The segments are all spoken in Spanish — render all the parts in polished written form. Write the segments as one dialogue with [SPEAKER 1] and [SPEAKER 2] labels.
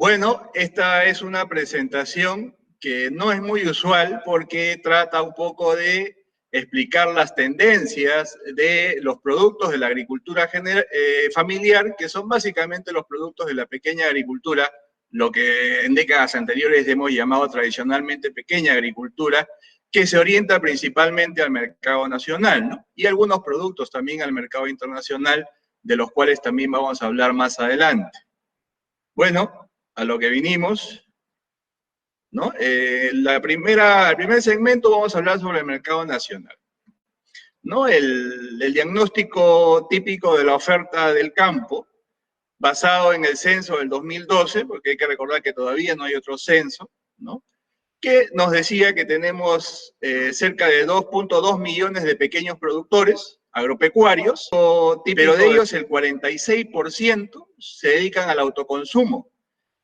[SPEAKER 1] Bueno, esta es una presentación que no es muy usual porque trata un poco de explicar las tendencias de los productos de la agricultura familiar, que son básicamente los productos de la pequeña agricultura, lo que en décadas anteriores hemos llamado tradicionalmente pequeña agricultura, que se orienta principalmente al mercado nacional, ¿no? Y algunos productos también al mercado internacional, de los cuales también vamos a hablar más adelante. Bueno, a lo que vinimos, ¿no? El primer segmento vamos a hablar sobre el mercado nacional, ¿no? El diagnóstico típico de la oferta del campo, basado en el censo del 2012, porque hay que recordar que todavía no hay otro censo, ¿no? Que nos decía que tenemos cerca de 2.2 millones de pequeños productores agropecuarios, pero de ellos el 46% se dedican al autoconsumo.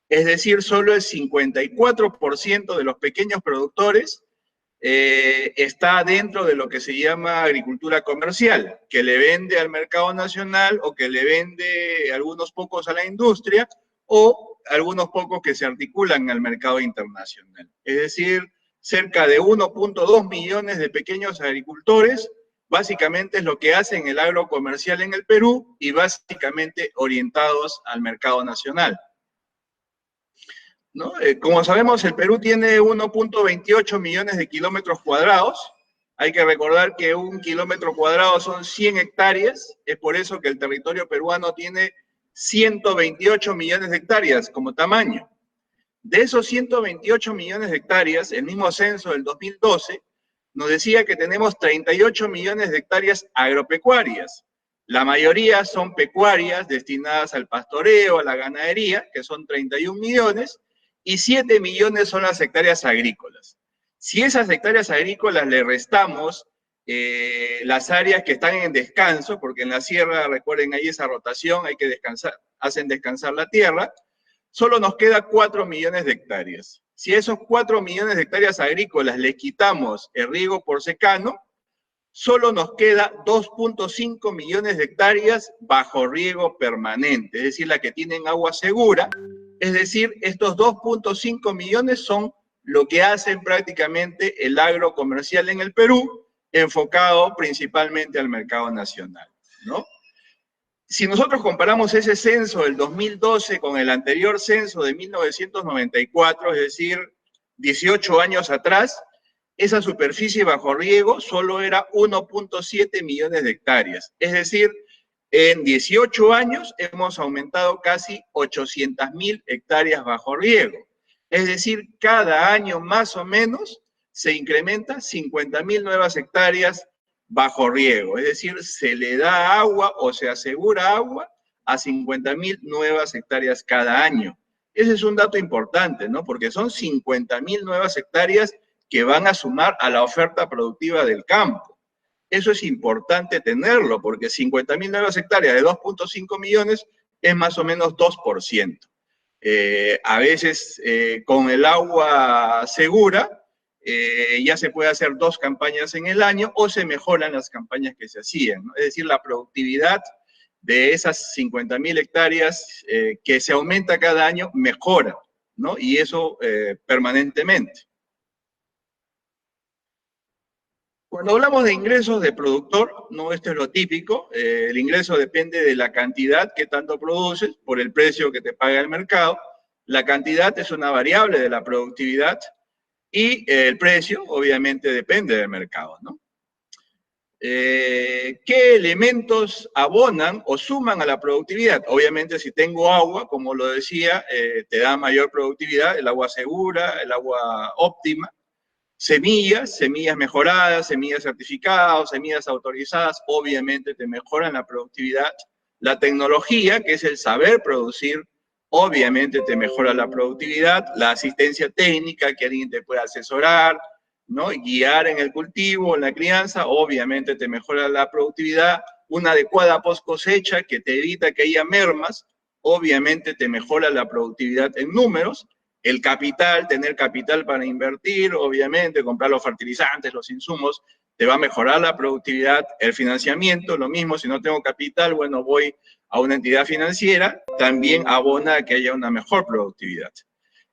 [SPEAKER 1] Es decir, solo el 54% de los pequeños productores está dentro de lo que se llama agricultura comercial, que le vende al mercado nacional o que le vende algunos pocos a la industria o algunos pocos que se articulan al mercado internacional. Es decir, cerca de 1.2 millones de pequeños agricultores, básicamente es lo que hacen el agro comercial en el Perú y básicamente orientados al mercado nacional, ¿no? Como sabemos, el Perú tiene 1.28 millones de kilómetros cuadrados. Hay que recordar que un kilómetro cuadrado son 100 hectáreas. Es por eso que el territorio peruano tiene 128 millones de hectáreas como tamaño. De esos 128 millones de hectáreas, el mismo censo del 2012 nos decía que tenemos 38 millones de hectáreas agropecuarias. La mayoría son pecuarias destinadas al pastoreo, a la ganadería, que son 31 millones, y 7 millones son las hectáreas agrícolas. Si esas hectáreas agrícolas le restamos las áreas que están en descanso, porque en la sierra, recuerden, hay esa rotación, hay que descansar, hacen descansar la tierra, solo nos queda 4 millones de hectáreas. Si a esos 4 millones de hectáreas agrícolas le quitamos el riego por secano, solo nos queda 2.5 millones de hectáreas bajo riego permanente, es decir, la que tienen agua segura. Es decir, estos 2.5 millones son lo que hacen prácticamente el agro comercial en el Perú, enfocado principalmente al mercado nacional, ¿no? Si nosotros comparamos ese censo del 2012 con el anterior censo de 1994, es decir, 18 años atrás, esa superficie bajo riego solo era 1.7 millones de hectáreas. Es decir, en 18 años hemos aumentado casi 800.000 hectáreas bajo riego. Es decir, cada año más o menos se incrementa 50.000 nuevas hectáreas bajo riego. Es decir, se le da agua o se asegura agua a 50.000 nuevas hectáreas cada año. Ese es un dato importante, ¿no? Porque son 50.000 nuevas hectáreas que van a sumar a la oferta productiva del campo. Eso es importante tenerlo, porque 50.000 nuevas hectáreas de 2.5 millones es más o menos 2%. A veces con el agua segura ya se puede hacer 2 campañas en el año o se mejoran las campañas que se hacían, ¿no? Es decir, la productividad de esas 50.000 hectáreas que se aumenta cada año mejora, ¿no? Y eso permanentemente. Cuando hablamos de ingresos de productor, no, esto es lo típico, el ingreso depende de la cantidad que tanto produces por el precio que te paga el mercado. La cantidad es una variable de la productividad y el precio obviamente depende del mercado, ¿no? ¿Qué elementos abonan o suman a la productividad? Obviamente si tengo agua, como lo decía, te da mayor productividad, el agua segura, el agua óptima. Semillas mejoradas, semillas certificadas, semillas autorizadas, obviamente te mejoran la productividad. La tecnología, que es el saber producir, obviamente te mejora la productividad. La asistencia técnica, que alguien te pueda asesorar, ¿no? Guiar en el cultivo, en la crianza, obviamente te mejora la productividad. Una adecuada post cosecha que te evita que haya mermas, obviamente te mejora la productividad en números. El capital, tener capital para invertir, obviamente, comprar los fertilizantes, los insumos, te va a mejorar la productividad, el financiamiento, lo mismo, si no tengo capital, bueno, voy a una entidad financiera, también abona a que haya una mejor productividad.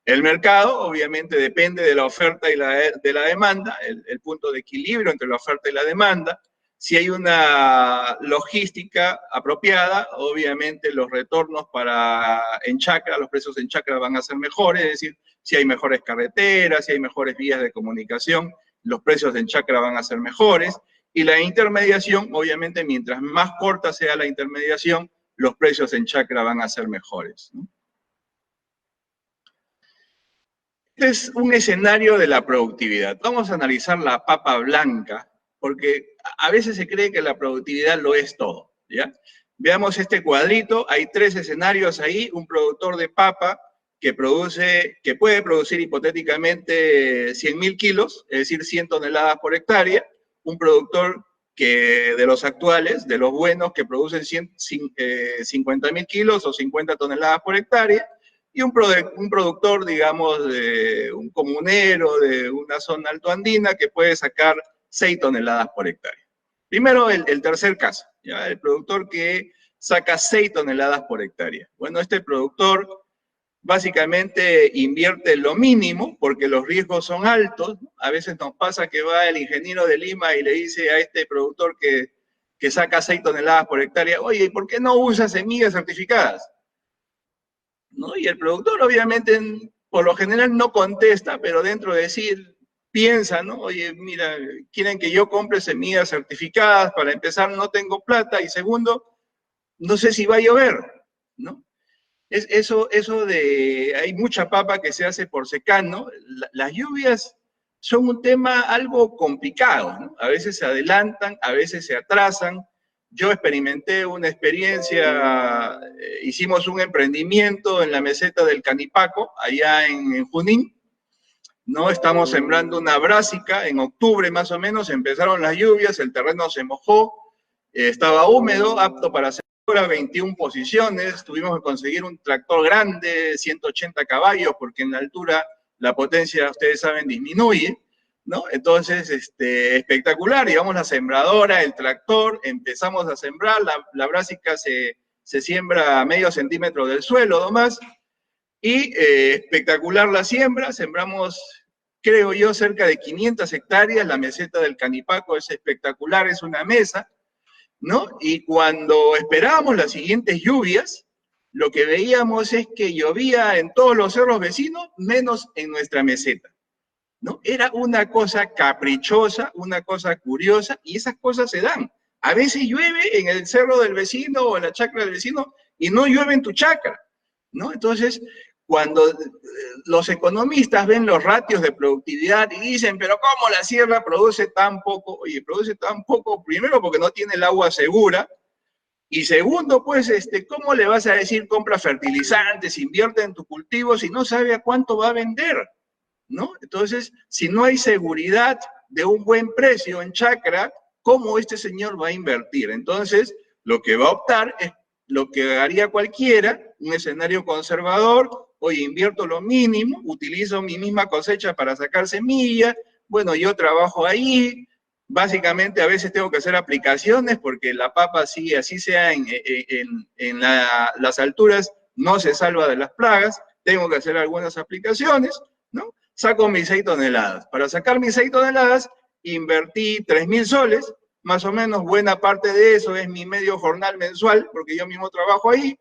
[SPEAKER 1] El mercado, obviamente, depende de la oferta y de la demanda, el punto de equilibrio entre la oferta y la demanda. Si hay una logística apropiada, obviamente los retornos en chacra, los precios en chacra van a ser mejores, es decir, si hay mejores carreteras, si hay mejores vías de comunicación, los precios en chacra van a ser mejores. Y la intermediación, obviamente, mientras más corta sea la intermediación, los precios en chacra van a ser mejores, ¿no? Este es un escenario de la productividad. Vamos a analizar la papa blanca, porque a veces se cree que la productividad lo es todo, ¿ya? Veamos este cuadrito, hay 3 escenarios ahí, un productor de papa que puede producir hipotéticamente 100.000 kilos, es decir, 100 toneladas por hectárea, un productor de los actuales, de los buenos, que producen 50.000 kilos o 50 toneladas por hectárea, y un productor, digamos, un comunero de una zona altoandina que puede sacar 6 toneladas por hectárea. Primero, el tercer caso, ¿ya? El productor que saca 6 toneladas por hectárea. Bueno, este productor básicamente invierte lo mínimo porque los riesgos son altos, ¿no? A veces nos pasa que va el ingeniero de Lima y le dice a este productor que saca 6 toneladas por hectárea, oye, ¿por qué no usa semillas certificadas? ¿No? Y el productor obviamente por lo general no contesta, pero dentro de sí piensa, ¿no? Oye, mira, quieren que yo compre semillas certificadas, para empezar no tengo plata, y segundo, no sé si va a llover, ¿no? Hay mucha papa que se hace por secano, las lluvias son un tema algo complicado, ¿no? A veces se adelantan, a veces se atrasan. Yo experimenté una experiencia, hicimos un emprendimiento en la meseta del Canipaco, allá en Junín, ¿no? Estamos sembrando una brásica, en octubre más o menos, empezaron las lluvias, el terreno se mojó, estaba húmedo, apto para hacer 21 posiciones, tuvimos que conseguir un tractor grande, 180 caballos, porque en la altura la potencia, ustedes saben, disminuye, ¿no? Entonces, espectacular, llevamos la sembradora, el tractor, empezamos a sembrar, la brásica se siembra a medio centímetro del suelo nomás, y espectacular la siembra, sembramos, creo yo, cerca de 500 hectáreas, la meseta del Canipaco es espectacular, es una mesa, ¿no? Y cuando esperábamos las siguientes lluvias, lo que veíamos es que llovía en todos los cerros vecinos, menos en nuestra meseta, ¿no? Era una cosa caprichosa, una cosa curiosa, y esas cosas se dan. A veces llueve en el cerro del vecino o en la chacra del vecino y no llueve en tu chacra, ¿no? Entonces, cuando los economistas ven los ratios de productividad y dicen, pero ¿cómo la sierra produce tan poco? Oye, produce tan poco, primero porque no tiene el agua segura, y segundo, pues, ¿cómo le vas a decir compra fertilizantes, invierte en tu cultivo si no sabe a cuánto va a vender? ¿No? Entonces, si no hay seguridad de un buen precio en chacra, ¿cómo este señor va a invertir? Entonces, lo que va a optar es lo que haría cualquiera, un escenario conservador. Oye, invierto lo mínimo, utilizo mi misma cosecha para sacar semilla, bueno, yo trabajo ahí, básicamente a veces tengo que hacer aplicaciones porque la papa, así sea en las alturas, no se salva de las plagas, tengo que hacer algunas aplicaciones, ¿no? Saco mis 6 toneladas. Para sacar mis 6 toneladas, invertí 3.000 soles, más o menos buena parte de eso es mi medio jornal mensual, porque yo mismo trabajo ahí,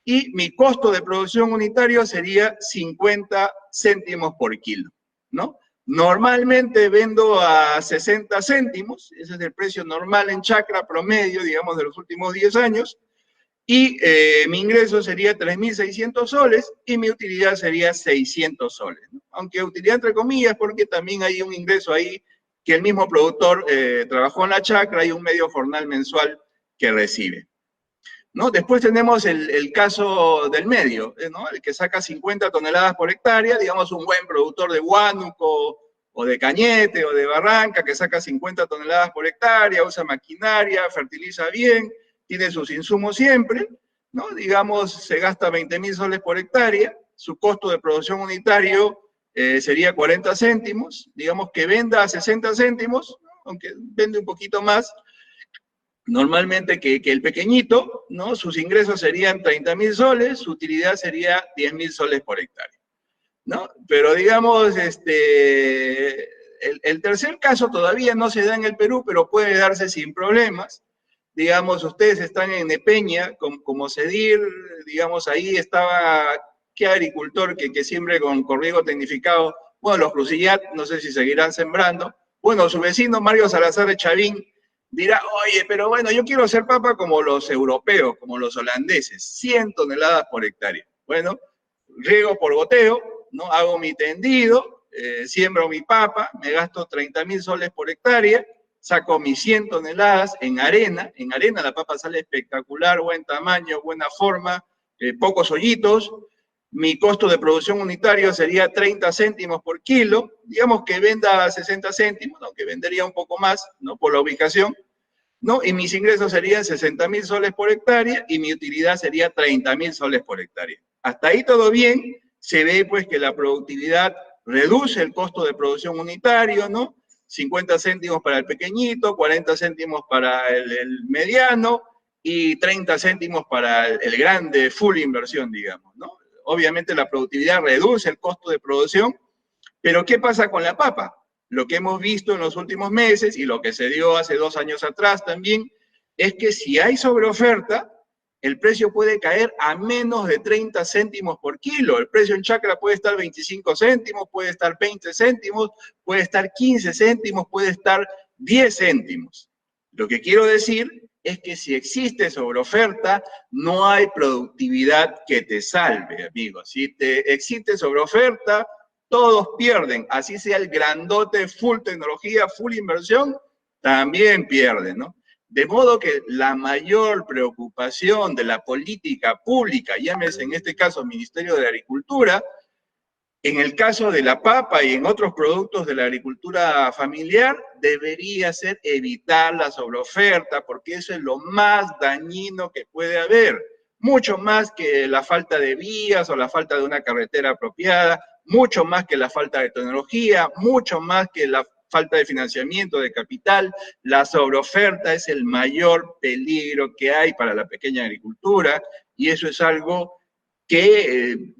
[SPEAKER 1] y mi costo de producción unitario sería 50 céntimos por kilo, ¿no? Normalmente vendo a 60 céntimos, ese es el precio normal en chacra promedio, digamos, de los últimos 10 años, y mi ingreso sería 3.600 soles y mi utilidad sería 600 soles, ¿no? Aunque utilidad entre comillas, porque también hay un ingreso ahí que el mismo productor trabajó en la chacra y un medio jornal mensual que recibe, ¿no? Después tenemos el caso del medio, ¿no? El que saca 50 toneladas por hectárea, digamos un buen productor de Huánuco o de Cañete o de Barranca que saca 50 toneladas por hectárea, usa maquinaria, fertiliza bien, tiene sus insumos siempre, ¿no? Digamos, se gasta 20.000 soles por hectárea, su costo de producción unitario sería 40 céntimos, digamos que venda a 60 céntimos, Aunque vende un poquito más, normalmente que el pequeñito, ¿no? Sus ingresos serían 30.000 soles, su utilidad sería 10.000 soles por hectárea, ¿no? Pero digamos, el tercer caso todavía no se da en el Perú, pero puede darse sin problemas. Digamos, ustedes están en Nepeña, como CEDIR, digamos, ahí estaba, ¿qué agricultor que siembre con riego tecnificado? Bueno, los Crucillat, no sé si seguirán sembrando. Bueno, su vecino Mario Salazar de Chavín dirá, oye, pero bueno, yo quiero hacer papa como los europeos, como los holandeses, 100 toneladas por hectárea. Bueno, riego por goteo, ¿no? Hago mi tendido, siembro mi papa, me gasto 30.000 soles por hectárea, saco mis 100 toneladas en arena la papa sale espectacular, buen tamaño, buena forma, pocos hoyitos, mi costo de producción unitario sería 30 céntimos por kilo, digamos que venda 60 céntimos, aunque vendería un poco más, ¿no? Por la ubicación, ¿no? Y mis ingresos serían 60.000 soles por hectárea y mi utilidad sería 30.000 soles por hectárea. Hasta ahí todo bien, se ve pues que la productividad reduce el costo de producción unitario, ¿no? 50 céntimos para el pequeñito, 40 céntimos para el mediano y 30 céntimos para el grande, full inversión, digamos, ¿no? Obviamente la productividad reduce el costo de producción, pero ¿qué pasa con la papa? Lo que hemos visto en los últimos meses y lo que se dio hace 2 años atrás también, es que si hay sobreoferta, el precio puede caer a menos de 30 céntimos por kilo. El precio en chacra puede estar 25 céntimos, puede estar 20 céntimos, puede estar 15 céntimos, puede estar 10 céntimos. Lo que quiero decir es que si existe sobreoferta, no hay productividad que te salve, amigos. Si existe sobreoferta, todos pierden. Así sea el grandote, full tecnología, full inversión, también pierden, ¿no? De modo que la mayor preocupación de la política pública, llámese en este caso Ministerio de Agricultura, en el caso de la papa y en otros productos de la agricultura familiar, debería ser evitar la sobreoferta, porque eso es lo más dañino que puede haber, mucho más que la falta de vías o la falta de una carretera apropiada, mucho más que la falta de tecnología, mucho más que la falta de financiamiento, de capital. La sobreoferta es el mayor peligro que hay para la pequeña agricultura y eso es algo que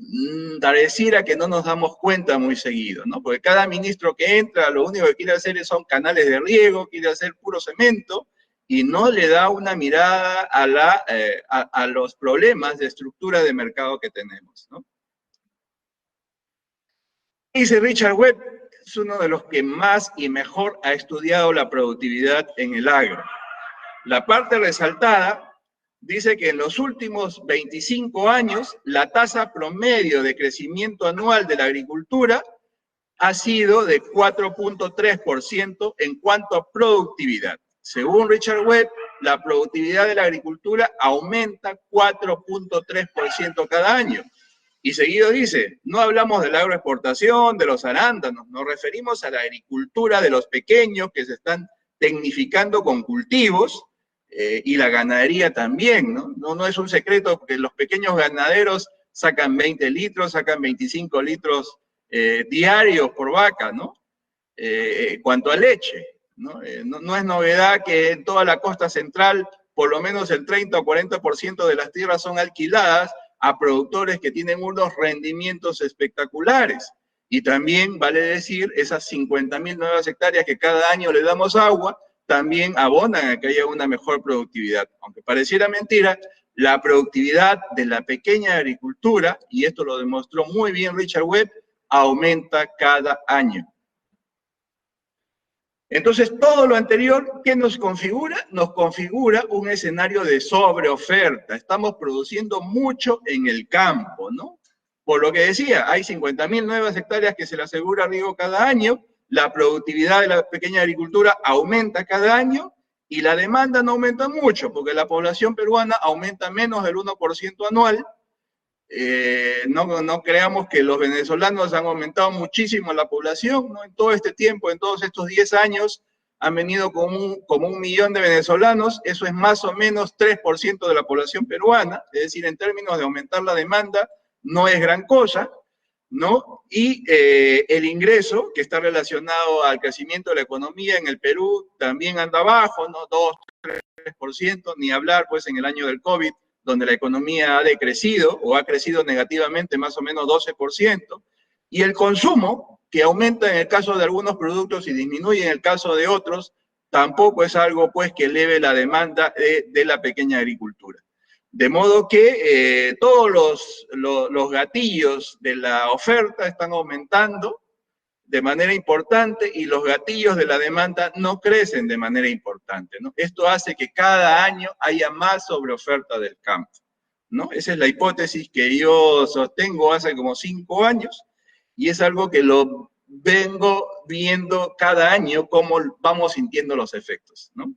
[SPEAKER 1] pareciera que no nos damos cuenta muy seguido, ¿no? Porque cada ministro que entra lo único que quiere hacer son canales de riego, quiere hacer puro cemento y no le da una mirada a los problemas de estructura de mercado que tenemos, ¿no? Dice Richard Webb, es uno de los que más y mejor ha estudiado la productividad en el agro. La parte resaltada dice que en los últimos 25 años la tasa promedio de crecimiento anual de la agricultura ha sido de 4.3% en cuanto a productividad. Según Richard Webb, la productividad de la agricultura aumenta 4.3% cada año. Y seguido dice, no hablamos de la agroexportación, de los arándanos, nos referimos a la agricultura de los pequeños que se están tecnificando con cultivos, y la ganadería también, ¿no? No es un secreto que los pequeños ganaderos sacan 20 litros, sacan 25 litros diarios por vaca, ¿no? Cuanto a leche, ¿no? No es novedad que en toda la costa central por lo menos el 30 o 40% de las tierras son alquiladas a productores que tienen unos rendimientos espectaculares. Y también, vale decir, esas 50.000 nuevas hectáreas que cada año le damos agua, también abonan a que haya una mejor productividad. Aunque pareciera mentira, la productividad de la pequeña agricultura, y esto lo demostró muy bien Richard Webb, aumenta cada año. Entonces, todo lo anterior, ¿qué nos configura? Nos configura un escenario de sobreoferta. Estamos produciendo mucho en el campo, ¿no? Por lo que decía, hay 50.000 nuevas hectáreas que se le asegura riego cada año, la productividad de la pequeña agricultura aumenta cada año y la demanda no aumenta mucho, porque la población peruana aumenta menos del 1% anual. No creamos que los venezolanos han aumentado muchísimo la población, ¿no? En todo este tiempo, en todos estos 10 años, han venido como 1 millón de venezolanos, eso es más o menos 3% de la población peruana, es decir, en términos de aumentar la demanda, no es gran cosa, ¿no? Y el ingreso, que está relacionado al crecimiento de la economía en el Perú, también anda bajo, ¿no? 2-3%, ni hablar pues en el año del COVID, donde la economía ha decrecido o ha crecido negativamente más o menos 12%, y el consumo, que aumenta en el caso de algunos productos y disminuye en el caso de otros, tampoco es algo pues que eleve la demanda de la pequeña agricultura. De modo que todos los gatillos de la oferta están aumentando de manera importante y los gatillos de la demanda no crecen de manera importante, ¿no? Esto hace que cada año haya más sobreoferta del campo, ¿no? Esa es la hipótesis que yo sostengo hace como 5 años y es algo que lo vengo viendo cada año cómo vamos sintiendo los efectos, ¿no?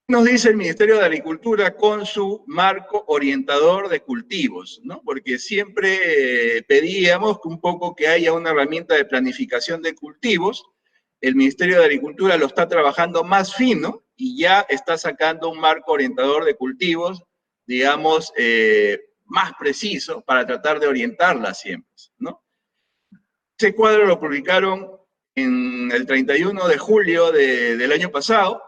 [SPEAKER 1] Nos dice el Ministerio de Agricultura con su marco orientador de cultivos, ¿no? Porque siempre pedíamos un poco que haya una herramienta de planificación de cultivos. El Ministerio de Agricultura lo está trabajando más fino y ya está sacando un marco orientador de cultivos, digamos, más preciso para tratar de orientar las siembras, ¿no? Ese cuadro lo publicaron en el 31 de julio del año pasado.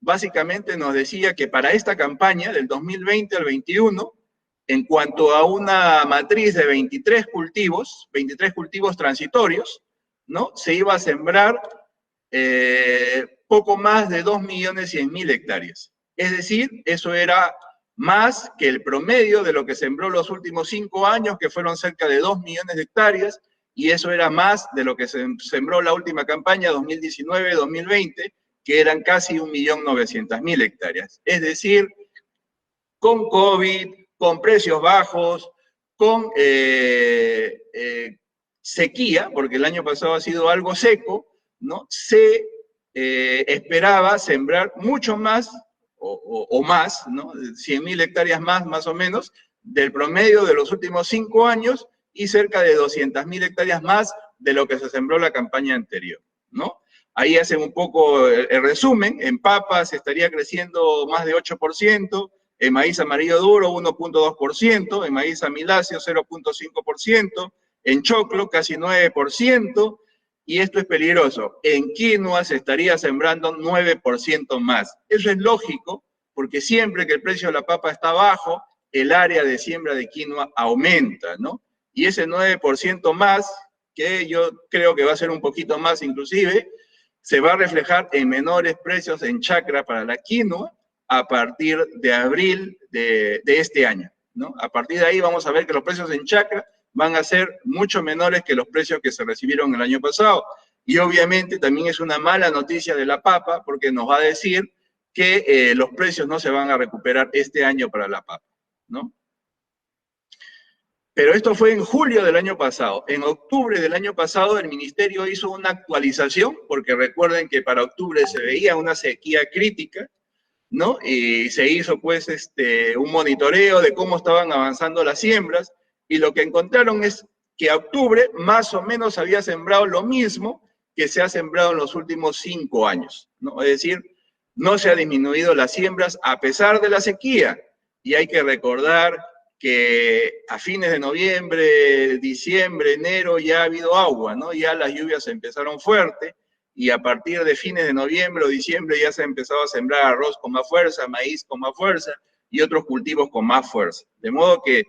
[SPEAKER 1] Básicamente nos decía que para esta campaña del 2020 al 21, en cuanto a una matriz de 23 cultivos transitorios, ¿no? Se iba a sembrar poco más de 2.100.000 hectáreas. Es decir, eso era más que el promedio de lo que sembró los últimos 5 años, que fueron cerca de 2 millones de hectáreas, y eso era más de lo que se sembró la última campaña 2019-2020, que eran casi 1.900.000 hectáreas. Es decir, con COVID, con precios bajos, con sequía, porque el año pasado ha sido algo seco, ¿no? Se esperaba sembrar mucho más, o más, ¿no? 100.000 hectáreas más o menos, del promedio de los últimos 5 años, y cerca de 200.000 hectáreas más de lo que se sembró la campaña anterior, ¿no? Ahí hacen un poco el resumen. En papas estaría creciendo más de 8%, en maíz amarillo duro 1.2%, en maíz amiláceo 0.5%, en choclo casi 9%, y esto es peligroso. En quinoa se estaría sembrando 9% más. Eso es lógico, porque siempre que el precio de la papa está bajo, el área de siembra de quinoa aumenta, ¿no? Y ese 9% más, que yo creo que va a ser un poquito más inclusive, se va a reflejar en menores precios en chacra para la quinoa a partir de abril de este año, ¿no? A partir de ahí vamos a ver que los precios en chacra van a ser mucho menores que los precios que se recibieron el año pasado. Y obviamente también es una mala noticia de la papa porque nos va a decir que los precios no se van a recuperar este año para la papa, ¿no? Pero esto fue en julio del año pasado. En octubre del año pasado el ministerio hizo una actualización, porque recuerden que para octubre se veía una sequía crítica, ¿no? Y se hizo pues un monitoreo de cómo estaban avanzando las siembras, y lo que encontraron es que a octubre más o menos había sembrado lo mismo que se ha sembrado en los últimos 5 años, ¿no? Es decir, no se ha disminuido las siembras a pesar de la sequía, y hay que recordar que a fines de noviembre, diciembre, enero ya ha habido agua, ¿no? Ya las lluvias empezaron fuerte y a partir de fines de noviembre o diciembre ya se ha empezado a sembrar arroz con más fuerza, maíz con más fuerza y otros cultivos con más fuerza. De modo que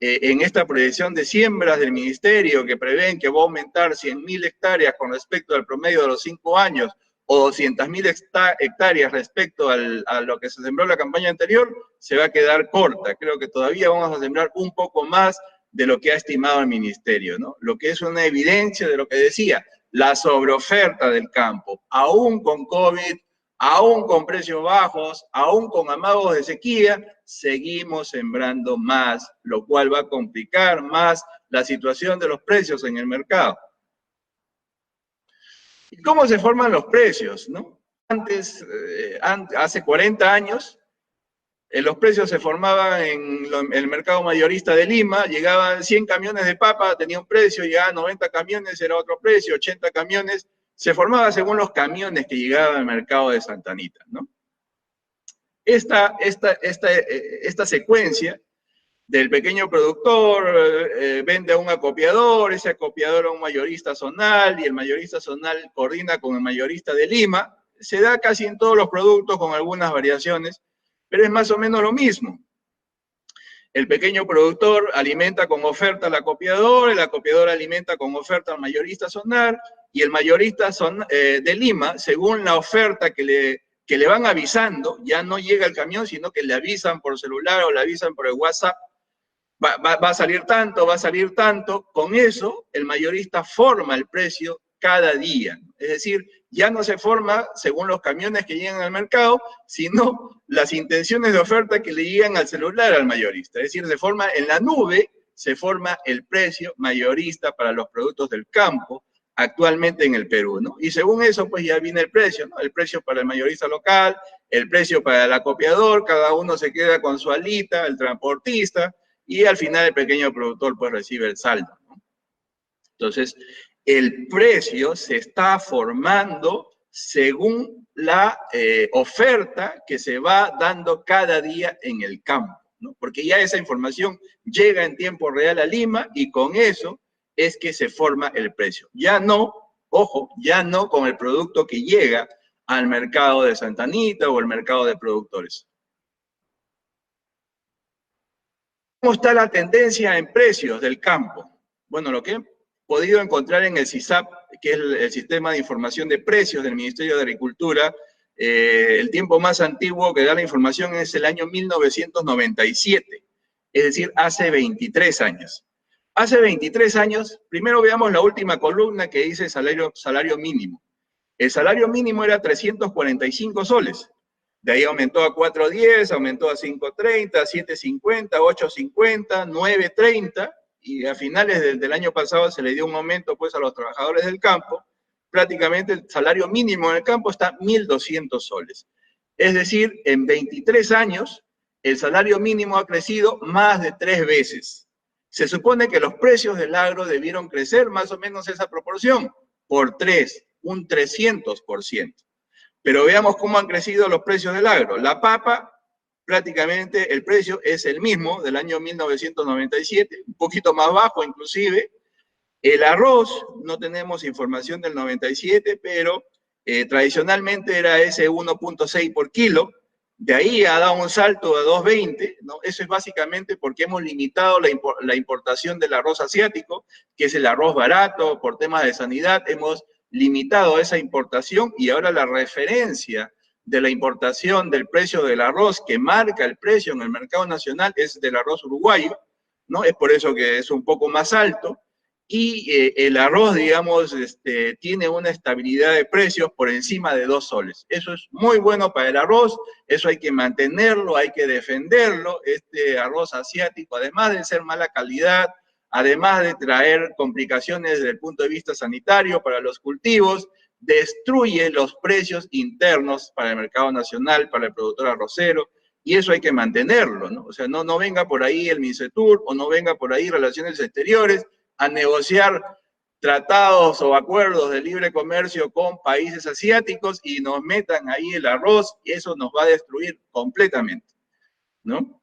[SPEAKER 1] en esta proyección de siembras del ministerio que prevén que va a aumentar 100.000 hectáreas con respecto al promedio de los 5 años, o 200.000 hectáreas respecto a lo que se sembró en la campaña anterior, se va a quedar corta. Creo que todavía vamos a sembrar un poco más de lo que ha estimado el ministerio, ¿no? Lo que es una evidencia de lo que decía, la sobreoferta del campo, aún con COVID, aún con precios bajos, aún con amagos de sequía, seguimos sembrando más, lo cual va a complicar más la situación de los precios en el mercado. ¿Y cómo se forman los precios, no? Hace 40 años, los precios se formaban en el mercado mayorista de Lima, llegaban 100 camiones de papa, tenía un precio, llegaban 90 camiones, era otro precio, 80 camiones, se formaba según los camiones que llegaban al mercado de Santa Anita, ¿no? Esta secuencia del pequeño productor, vende a un acopiador, ese acopiador a un mayorista zonal, y el mayorista zonal coordina con el mayorista de Lima. Se da casi en todos los productos con algunas variaciones, pero es más o menos lo mismo. El pequeño productor alimenta con oferta al acopiador, el acopiador alimenta con oferta al mayorista zonal, y el mayorista de Lima, según la oferta que le van avisando, ya no llega el camión, sino que le avisan por celular o le avisan por el WhatsApp, va a salir tanto, va a salir tanto. Con eso, el mayorista forma el precio cada día. Es decir, ya no se forma según los camiones que llegan al mercado, sino las intenciones de oferta que le llegan al celular al mayorista. Es decir, se forma en la nube, se forma el precio mayorista para los productos del campo actualmente en el Perú, ¿no? Y según eso, pues ya viene el precio, ¿no? El precio para el mayorista local, el precio para el acopiador, cada uno se queda con su alita, el transportista, y al final el pequeño productor pues recibe el saldo, ¿no? Entonces, el precio se está formando según la oferta que se va dando cada día en el campo, ¿no? Porque ya esa información llega en tiempo real a Lima y con eso es que se forma el precio. Ya no, ojo, ya no con el producto que llega al mercado de Santa Anita o el mercado de productores. ¿Cómo está la tendencia en precios del campo? Bueno, lo que he podido encontrar en el SISAP, que es el Sistema de Información de Precios del Ministerio de Agricultura, el tiempo más antiguo que da la información es el año 1997, es decir, hace 23 años. Hace 23 años, primero veamos la última columna que dice salario mínimo. El salario mínimo era 345 soles. De ahí aumentó a 4.10, aumentó a 5.30, 7.50, 8.50, 9.30, y a finales del año pasado se le dio un aumento pues a los trabajadores del campo. Prácticamente el salario mínimo en el campo está 1.200 soles. Es decir, en 23 años el salario mínimo ha crecido más de 3 veces. Se supone que los precios del agro debieron crecer más o menos esa proporción, por 3, un 300%. Pero veamos cómo han crecido los precios del agro. La papa, prácticamente el precio es el mismo del año 1997, un poquito más bajo inclusive. El arroz, no tenemos información del 97, pero tradicionalmente era ese 1.6 por kilo. De ahí ha dado un salto a 2.20, ¿no? Eso es básicamente porque hemos limitado la importación del arroz asiático, que es el arroz barato, por temas de sanidad, hemos limitado esa importación y ahora la referencia de la importación del precio del arroz que marca el precio en el mercado nacional es del arroz uruguayo, ¿no? Es por eso que es un poco más alto. Y el arroz, digamos, tiene una estabilidad de precios por encima de 2 soles. Eso es muy bueno para el arroz, eso hay que mantenerlo, hay que defenderlo. Este arroz asiático, además de ser mala calidad, además de traer complicaciones desde el punto de vista sanitario para los cultivos, destruye los precios internos para el mercado nacional, para el productor arrocero, y eso hay que mantenerlo, ¿no? O sea, no venga por ahí el MINCETUR o no venga por ahí Relaciones Exteriores a negociar tratados o acuerdos de libre comercio con países asiáticos y nos metan ahí el arroz, y eso nos va a destruir completamente, ¿no?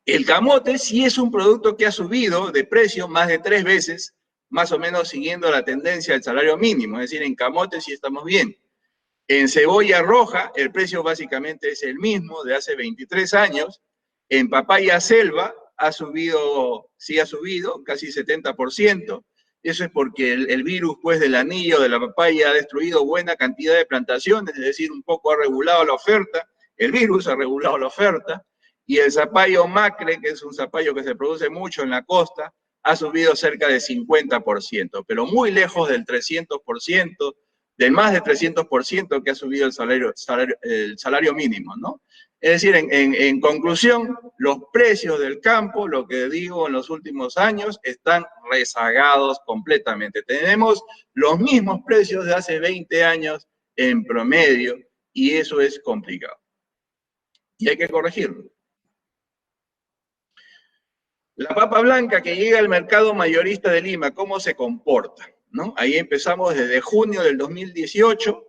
[SPEAKER 1] El camote sí es un producto que ha subido de precio más de 3 veces, más o menos siguiendo la tendencia del salario mínimo, es decir, en camote sí estamos bien. En cebolla roja el precio básicamente es el mismo de hace 23 años. En papaya selva ha subido, sí ha subido, casi 70%. Eso es porque el virus pues, del anillo de la papaya ha destruido buena cantidad de plantaciones, es decir, un poco ha regulado la oferta. El virus ha regulado la oferta. Y el zapallo macre, que es un zapallo que se produce mucho en la costa, ha subido cerca de 50%, pero muy lejos del 300%, del más de 300% que ha subido el salario mínimo, ¿no? Es decir, en conclusión, los precios del campo, lo que digo en los últimos años, están rezagados completamente. Tenemos los mismos precios de hace 20 años en promedio y eso es complicado. Y hay que corregirlo. La papa blanca que llega al mercado mayorista de Lima, ¿cómo se comporta? ¿No? Ahí empezamos desde junio del 2018,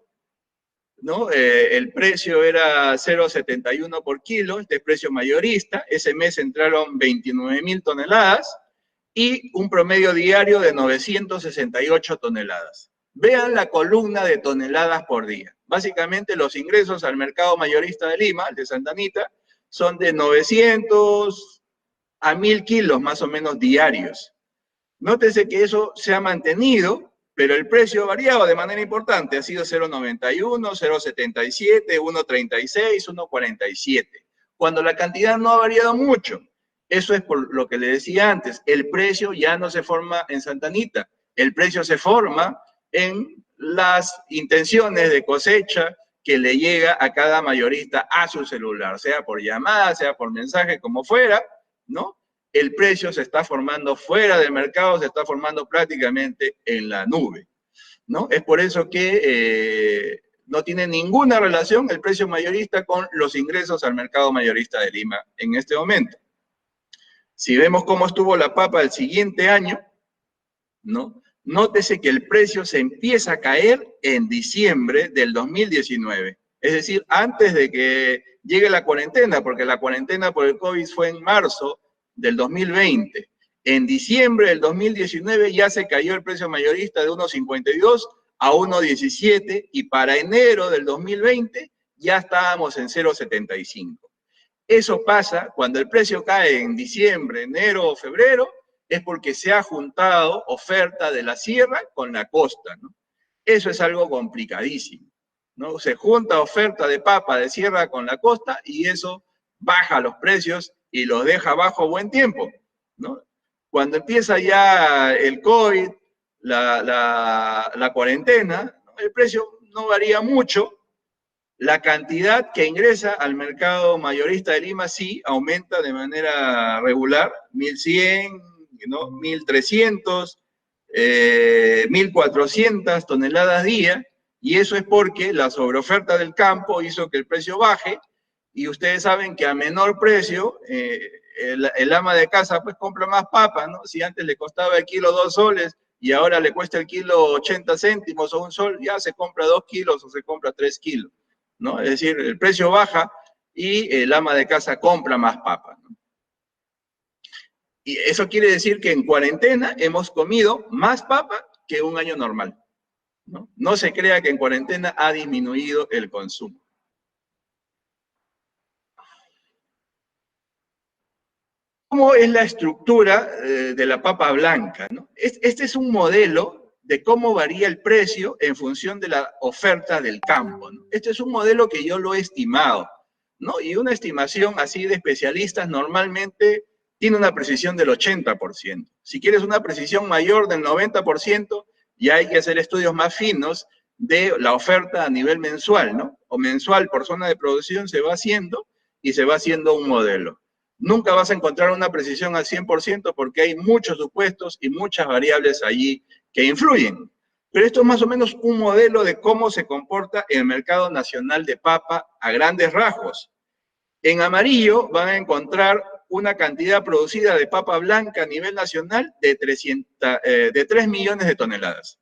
[SPEAKER 1] ¿no? El precio era 0,71 por kilo, este es precio mayorista. Ese mes entraron 29.000 toneladas y un promedio diario de 968 toneladas. Vean la columna de toneladas por día. Básicamente los ingresos al mercado mayorista de Lima, el de Santa Anita, son de 900 a 1.000 kilos más o menos diarios. Nótese que eso se ha mantenido, pero el precio ha variado de manera importante. Ha sido 0,91, 0,77, 1,36, 1,47. Cuando la cantidad no ha variado mucho. Eso es por lo que le decía antes. El precio ya no se forma en Santa Anita. El precio se forma en las intenciones de cosecha que le llega a cada mayorista a su celular, sea por llamada, sea por mensaje, como fuera, ¿no? El precio se está formando fuera del mercado, se está formando prácticamente en la nube, ¿no? Es por eso que no tiene ninguna relación el precio mayorista con los ingresos al mercado mayorista de Lima en este momento. Si vemos cómo estuvo la papa el siguiente año, ¿no? Nótese que el precio se empieza a caer en diciembre del 2019, es decir, antes de que llegue la cuarentena, porque la cuarentena por el COVID fue en marzo del 2020. En diciembre del 2019 ya se cayó el precio mayorista de 1,52 a 1,17 y para enero del 2020 ya estábamos en 0,75. Eso pasa cuando el precio cae en diciembre, enero o febrero, es porque se ha juntado oferta de la sierra con la costa, ¿no? Eso es algo complicadísimo, ¿no? Se junta oferta de papa de sierra con la costa y eso baja los precios y los deja bajo buen tiempo, ¿no? Cuando empieza ya el COVID, la cuarentena, ¿no? El precio no varía mucho. La cantidad que ingresa al mercado mayorista de Lima sí aumenta de manera regular, 1.100, ¿no? 1.300, 1.400 toneladas día, y eso es porque la sobreoferta del campo hizo que el precio baje, y ustedes saben que a menor precio, el ama de casa pues compra más papa, ¿no? Si antes le costaba el kilo 2 soles, y ahora le cuesta el kilo 80 céntimos o 1 sol, ya se compra 2 kilos o se compra 3 kilos, ¿no? Es decir, el precio baja y el ama de casa compra más papa, ¿no? Y eso quiere decir que en cuarentena hemos comido más papa que un año normal, ¿no? No se crea que en cuarentena ha disminuido el consumo. ¿Cómo es la estructura de la papa blanca, ¿no? Este es un modelo de cómo varía el precio en función de la oferta del campo, ¿no? Este es un modelo que yo lo he estimado, ¿no? Y una estimación así de especialistas normalmente tiene una precisión del 80%. Si quieres una precisión mayor del 90%, ya hay que hacer estudios más finos de la oferta a nivel mensual, ¿no? O mensual por zona de producción se va haciendo y se va haciendo un modelo. Nunca vas a encontrar una precisión al 100% porque hay muchos supuestos y muchas variables allí que influyen. Pero esto es más o menos un modelo de cómo se comporta el mercado nacional de papa a grandes rasgos. En amarillo van a encontrar una cantidad producida de papa blanca a nivel nacional de 3 millones de toneladas.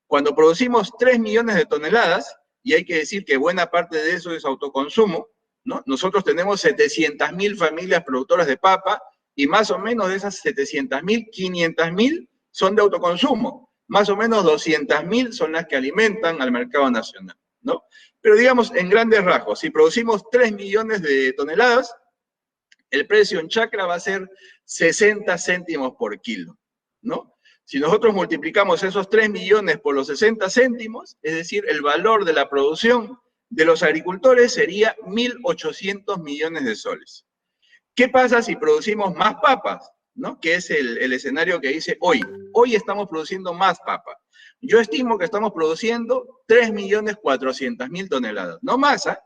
[SPEAKER 1] Cuando producimos 3 millones de toneladas, y hay que decir que buena parte de eso es autoconsumo, ¿no? Nosotros tenemos 700.000 familias productoras de papa y más o menos de esas 700.000, 500.000 son de autoconsumo. Más o menos 200.000 son las que alimentan al mercado nacional, ¿no? Pero digamos, en grandes rasgos, si producimos 3 millones de toneladas, el precio en chacra va a ser 60 céntimos por kilo, ¿no? Si nosotros multiplicamos esos 3 millones por los 60 céntimos, es decir, el valor de la producción de los agricultores sería 1.800 millones de soles. ¿Qué pasa si producimos más papas? ¿No? Que es el escenario que dice hoy. Hoy estamos produciendo más papa. Yo estimo que estamos produciendo 3.400.000 toneladas, no más, ¿eh?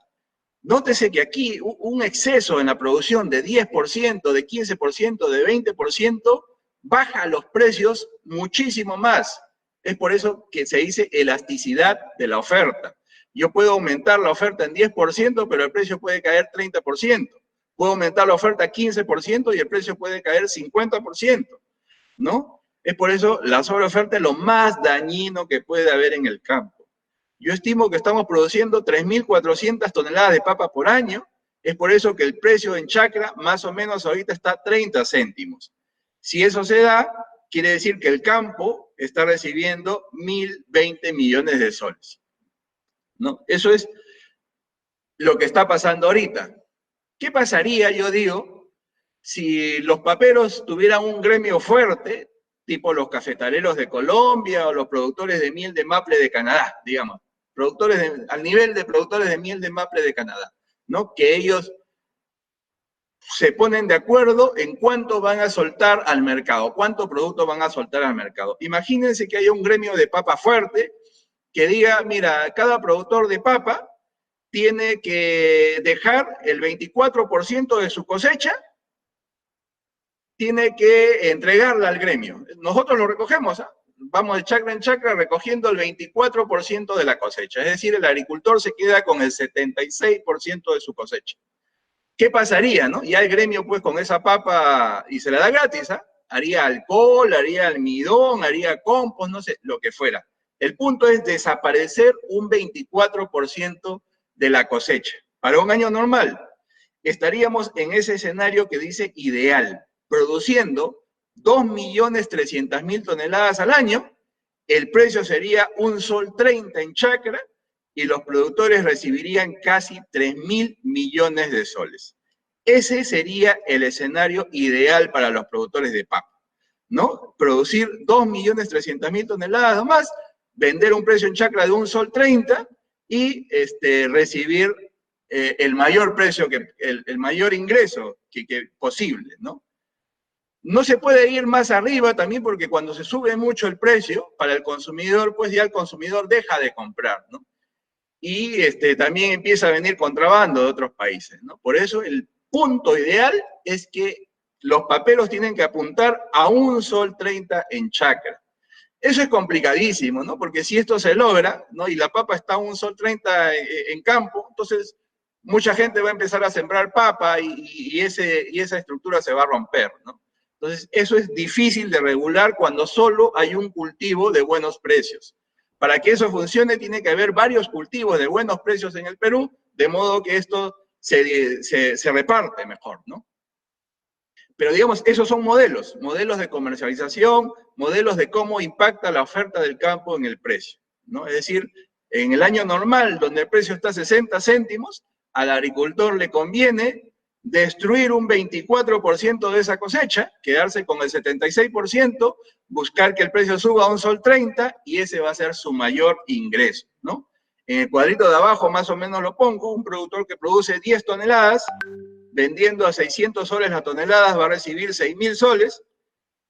[SPEAKER 1] Nótese que aquí un exceso en la producción de 10%, de 15%, de 20%, baja los precios muchísimo más. Es por eso que se dice elasticidad de la oferta. Yo puedo aumentar la oferta en 10%, pero el precio puede caer 30%. Puedo aumentar la oferta 15% y el precio puede caer 50%, ¿no? Es por eso la sobreoferta es lo más dañino que puede haber en el campo. Yo estimo que estamos produciendo 3.400 toneladas de papa por año. Es por eso que el precio en chacra más o menos ahorita está 30 céntimos. Si eso se da, quiere decir que el campo está recibiendo 1.020 millones de soles, ¿no? Eso es lo que está pasando ahorita. ¿Qué pasaría, yo digo, si los paperos tuvieran un gremio fuerte, tipo los cafetaleros de Colombia o los productores de miel de maple de Canadá, digamos, al nivel de productores de miel de maple de Canadá, ¿no? Que ellos se ponen de acuerdo en cuánto van a soltar al mercado, cuánto producto van a soltar al mercado. Imagínense que haya un gremio de papa fuerte que diga, mira, cada productor de papa tiene que dejar el 24% de su cosecha, tiene que entregarla al gremio. Nosotros lo recogemos, ¿eh? Vamos de chacra en chacra recogiendo el 24% de la cosecha. Es decir, el agricultor se queda con el 76% de su cosecha. ¿Qué pasaría, no? Ya el gremio, pues, con esa papa, y se la da gratis, ¿ah? Haría alcohol, haría almidón, haría compost, no sé, lo que fuera. El punto es desaparecer un 24% de la cosecha. Para un año normal, estaríamos en ese escenario que dice ideal, produciendo 2.300.000 toneladas al año, el precio sería un sol 30 en chacra, y los productores recibirían casi 3.000 millones de soles. Ese sería el escenario ideal para los productores de papa, ¿no? Producir 2.300.000 toneladas o más, vender un precio en chacra de un sol 30 y recibir el mayor precio, el mayor ingreso que posible, ¿no? No se puede ir más arriba también porque cuando se sube mucho el precio para el consumidor, pues ya el consumidor deja de comprar, ¿no? Y también empieza a venir contrabando de otros países, ¿no? Por eso el punto ideal es que los paperos tienen que apuntar a un sol 30 en chacra. Eso es complicadísimo, ¿no? Porque si esto se logra, ¿no? Y la papa está a un sol 30 en campo, entonces mucha gente va a empezar a sembrar papa y esa estructura se va a romper, ¿no? Entonces eso es difícil de regular cuando solo hay un cultivo de buenos precios. Para que eso funcione tiene que haber varios cultivos de buenos precios en el Perú, de modo que esto se reparte mejor, ¿no? Pero digamos, esos son modelos de comercialización, modelos de cómo impacta la oferta del campo en el precio, ¿no? Es decir, en el año normal, donde el precio está a 60 céntimos, al agricultor le conviene destruir un 24% de esa cosecha, quedarse con el 76%, buscar que el precio suba a un sol 30 y ese va a ser su mayor ingreso, ¿no? En el cuadrito de abajo más o menos lo pongo, un productor que produce 10 toneladas, vendiendo a 600 soles la tonelada va a recibir 6.000 soles,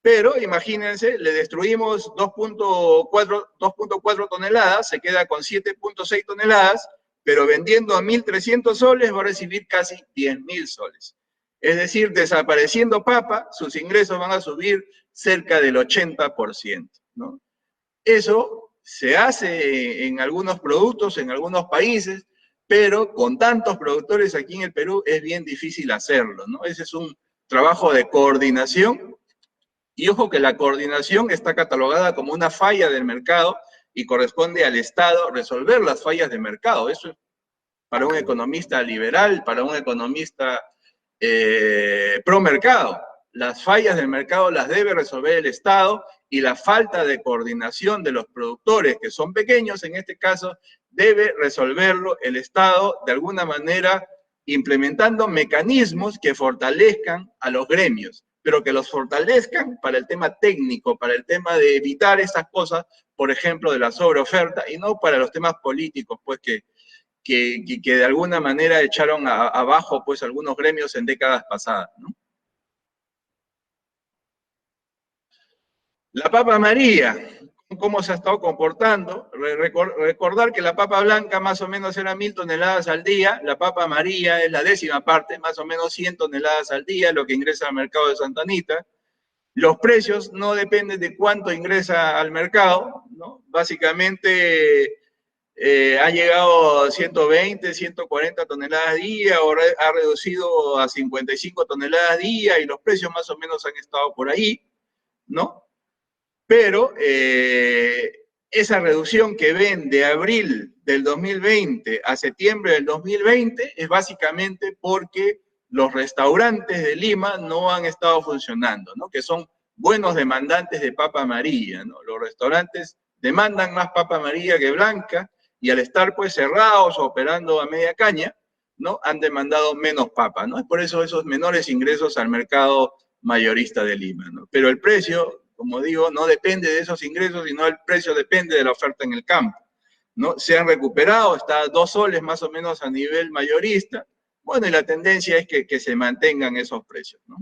[SPEAKER 1] pero imagínense, le destruimos 2.4 toneladas, se queda con 7.6 toneladas, pero vendiendo a 1.300 soles va a recibir casi 10.000 soles. Es decir, desapareciendo papa, sus ingresos van a subir cerca del 80%, ¿no? Eso se hace en algunos productos, en algunos países, pero con tantos productores aquí en el Perú es bien difícil hacerlo, ¿no? Ese es un trabajo de coordinación, y ojo que la coordinación está catalogada como una falla del mercado y corresponde al Estado resolver las fallas de mercado. Eso es para un economista liberal, para un economista pro mercado. Las fallas del mercado las debe resolver el Estado, y la falta de coordinación de los productores, que son pequeños en este caso, debe resolverlo el Estado de alguna manera, implementando mecanismos que fortalezcan a los gremios, pero que los fortalezcan para el tema técnico, para el tema de evitar esas cosas, por ejemplo, de la sobreoferta, y no para los temas políticos, pues que de alguna manera echaron abajo pues algunos gremios en décadas pasadas, ¿no? La papa amarilla, ¿cómo se ha estado comportando? Recordar que la papa blanca más o menos era 1.000 toneladas al día, la papa amarilla es la 10ª parte, más o menos 100 toneladas al día, lo que ingresa al mercado de Santa Anita. Los precios no dependen de cuánto ingresa al mercado, ¿no? Básicamente ha llegado a 120, 140 toneladas al día, ahora ha reducido a 55 toneladas al día, y los precios más o menos han estado por ahí, ¿no? Pero esa reducción que ven de abril del 2020 a septiembre del 2020 es básicamente porque los restaurantes de Lima no han estado funcionando, ¿no? Que son buenos demandantes de papa amarilla, ¿no? Los restaurantes demandan más papa amarilla que blanca, y al estar pues cerrados, operando a media caña, ¿no? Han demandado menos papa, ¿no? Es por eso esos menores ingresos al mercado mayorista de Lima, ¿no? Pero el precio, como digo, no depende de esos ingresos, sino el precio depende de la oferta en el campo, ¿no? Se han recuperado, está a 2 soles más o menos a nivel mayorista. Bueno, y la tendencia es que se mantengan esos precios, ¿no?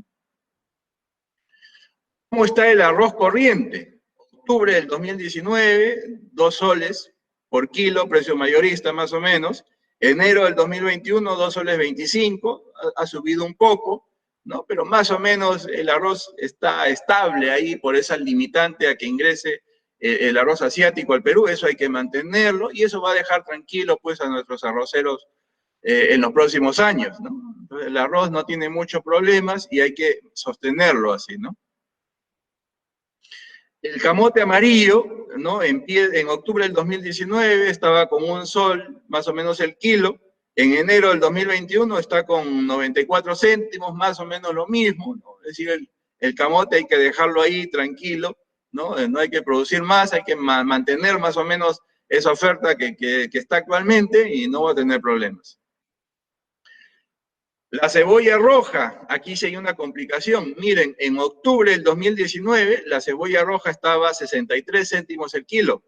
[SPEAKER 1] ¿Cómo está el arroz corriente? Octubre del 2019, 2 soles por kilo, precio mayorista más o menos. Enero del 2021, 2 soles 25, ha subido un poco, ¿no? Pero más o menos el arroz está estable ahí por esa limitante a que ingrese el arroz asiático al Perú. Eso hay que mantenerlo, y eso va a dejar tranquilo pues a nuestros arroceros en los próximos años, ¿no? Entonces, el arroz no tiene muchos problemas y hay que sostenerlo así, ¿no? El camote amarillo, ¿no? En octubre del 2019 estaba con 1 sol, más o menos el kilo. En enero del 2021 está con 94 céntimos, más o menos lo mismo, ¿no? Es decir, el camote hay que dejarlo ahí tranquilo, ¿no? No hay que producir más, hay que mantener más o menos esa oferta que está actualmente, y no va a tener problemas. La cebolla roja, aquí sí hay una complicación. Miren, en octubre del 2019, la cebolla roja estaba a 63 céntimos el kilo.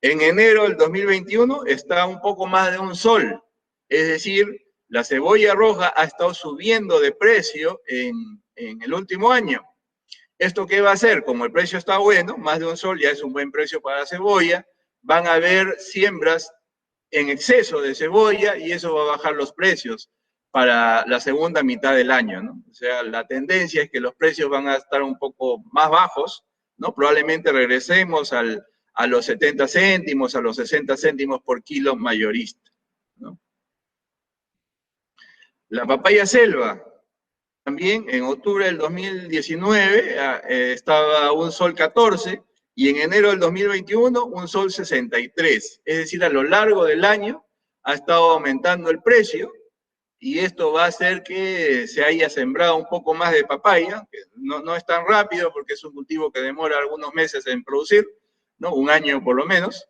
[SPEAKER 1] En enero del 2021 está un poco más de 1 sol. Es decir, la cebolla roja ha estado subiendo de precio en el último año. ¿Esto qué va a hacer? Como el precio está bueno, más de 1 sol ya es un buen precio para la cebolla, van a haber siembras en exceso de cebolla, y eso va a bajar los precios para la segunda mitad del año, ¿no? O sea, la tendencia es que los precios van a estar un poco más bajos, ¿no? Probablemente regresemos a los 70 céntimos, a los 60 céntimos por kilo mayorista, ¿no? La papaya selva, también en octubre del 2019 estaba a 1 sol 14, y en enero del 2021 1 sol 63. Es decir, a lo largo del año ha estado aumentando el precio, y esto va a hacer que se haya sembrado un poco más de papaya, que no es tan rápido porque es un cultivo que demora algunos meses en producir, ¿no? 1 año por lo menos,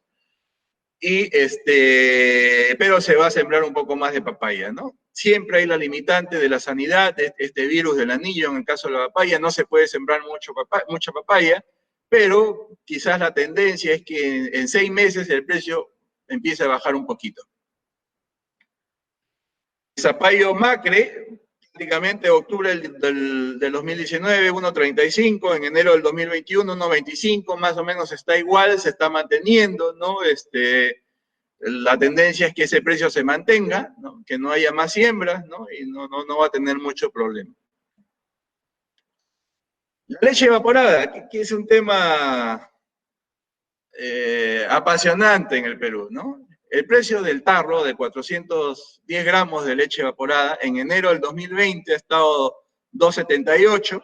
[SPEAKER 1] pero se va a sembrar un poco más de papaya, ¿no? Siempre hay la limitante de la sanidad, este virus del anillo. En el caso de la papaya no se puede sembrar mucha papaya, pero quizás la tendencia es que en 6 meses el precio empiece a bajar un poquito. Zapallo macre, prácticamente octubre del 2019, 1.35, en enero del 2021, 1.25, más o menos está igual, se está manteniendo, ¿no? La tendencia es que ese precio se mantenga, ¿no? Que no haya más siembras, ¿no? Y no va a tener mucho problema. La leche evaporada, que es un tema apasionante en el Perú, ¿no? El precio del tarro de 410 gramos de leche evaporada en enero del 2020 ha estado 2.78,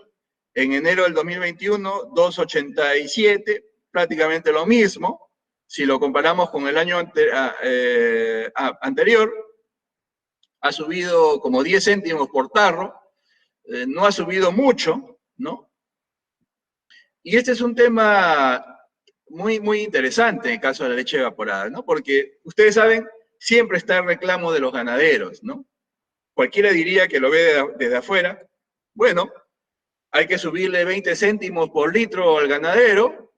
[SPEAKER 1] en enero del 2021 2.87, prácticamente lo mismo. Si lo comparamos con el año anterior, ha subido como 10 céntimos por tarro, no ha subido mucho, ¿no? Y este es un tema muy interesante en el caso de la leche evaporada, ¿no? Porque ustedes saben, siempre está el reclamo de los ganaderos, ¿no? Cualquiera diría que lo ve desde afuera. Bueno, hay que subirle 20 céntimos por litro al ganadero,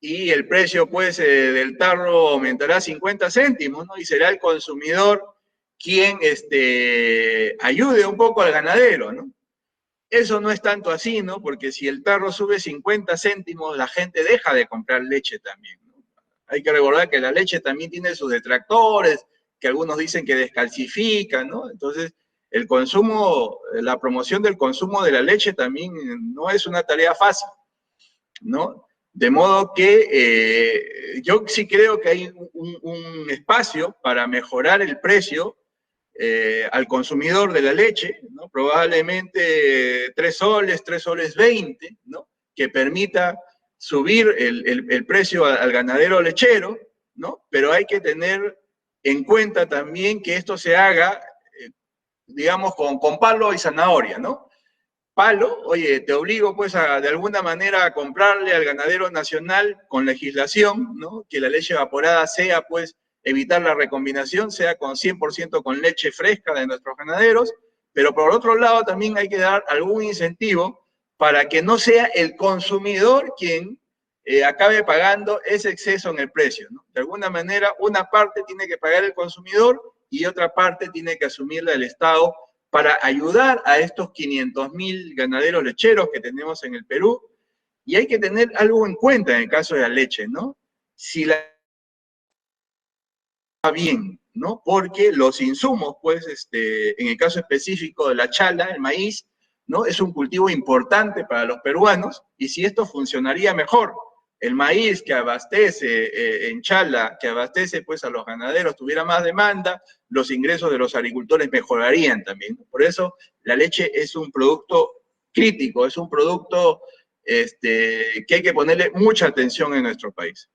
[SPEAKER 1] y el precio pues del tarro aumentará 50 céntimos, ¿no? Y será el consumidor quien ayude un poco al ganadero, ¿no? Eso no es tanto así, ¿no? Porque si el tarro sube 50 céntimos, la gente deja de comprar leche también, ¿no? Hay que recordar que la leche también tiene sus detractores, que algunos dicen que descalcifica, ¿no? Entonces, el consumo, la promoción del consumo de la leche también no es una tarea fácil, ¿no? De modo que yo sí creo que hay un espacio para mejorar el precio al consumidor de la leche, ¿no? Probablemente 3 soles 20, ¿no? Que permita subir el precio al ganadero lechero, ¿no? Pero hay que tener en cuenta también que esto se haga, digamos, con palo y zanahoria, ¿no? Palo, oye, te obligo pues de alguna manera a comprarle al ganadero nacional con legislación, ¿no? Que la leche evaporada sea pues evitar la recombinación, sea con 100% con leche fresca de nuestros ganaderos, pero por otro lado también hay que dar algún incentivo para que no sea el consumidor quien acabe pagando ese exceso en el precio, ¿no? De alguna manera, una parte tiene que pagar el consumidor y otra parte tiene que asumirla el Estado para ayudar a estos 500.000 ganaderos lecheros que tenemos en el Perú. Y hay que tener algo en cuenta en el caso de la leche, ¿no? Si la va bien, ¿no? Porque los insumos, pues, en el caso específico de la chala, el maíz, ¿no? Es un cultivo importante para los peruanos, y si esto funcionaría mejor, el maíz que abastece en chala, que abastece pues a los ganaderos, tuviera más demanda, los ingresos de los agricultores mejorarían también. Por eso la leche es un producto crítico, es un producto que hay que ponerle mucha atención en nuestro país.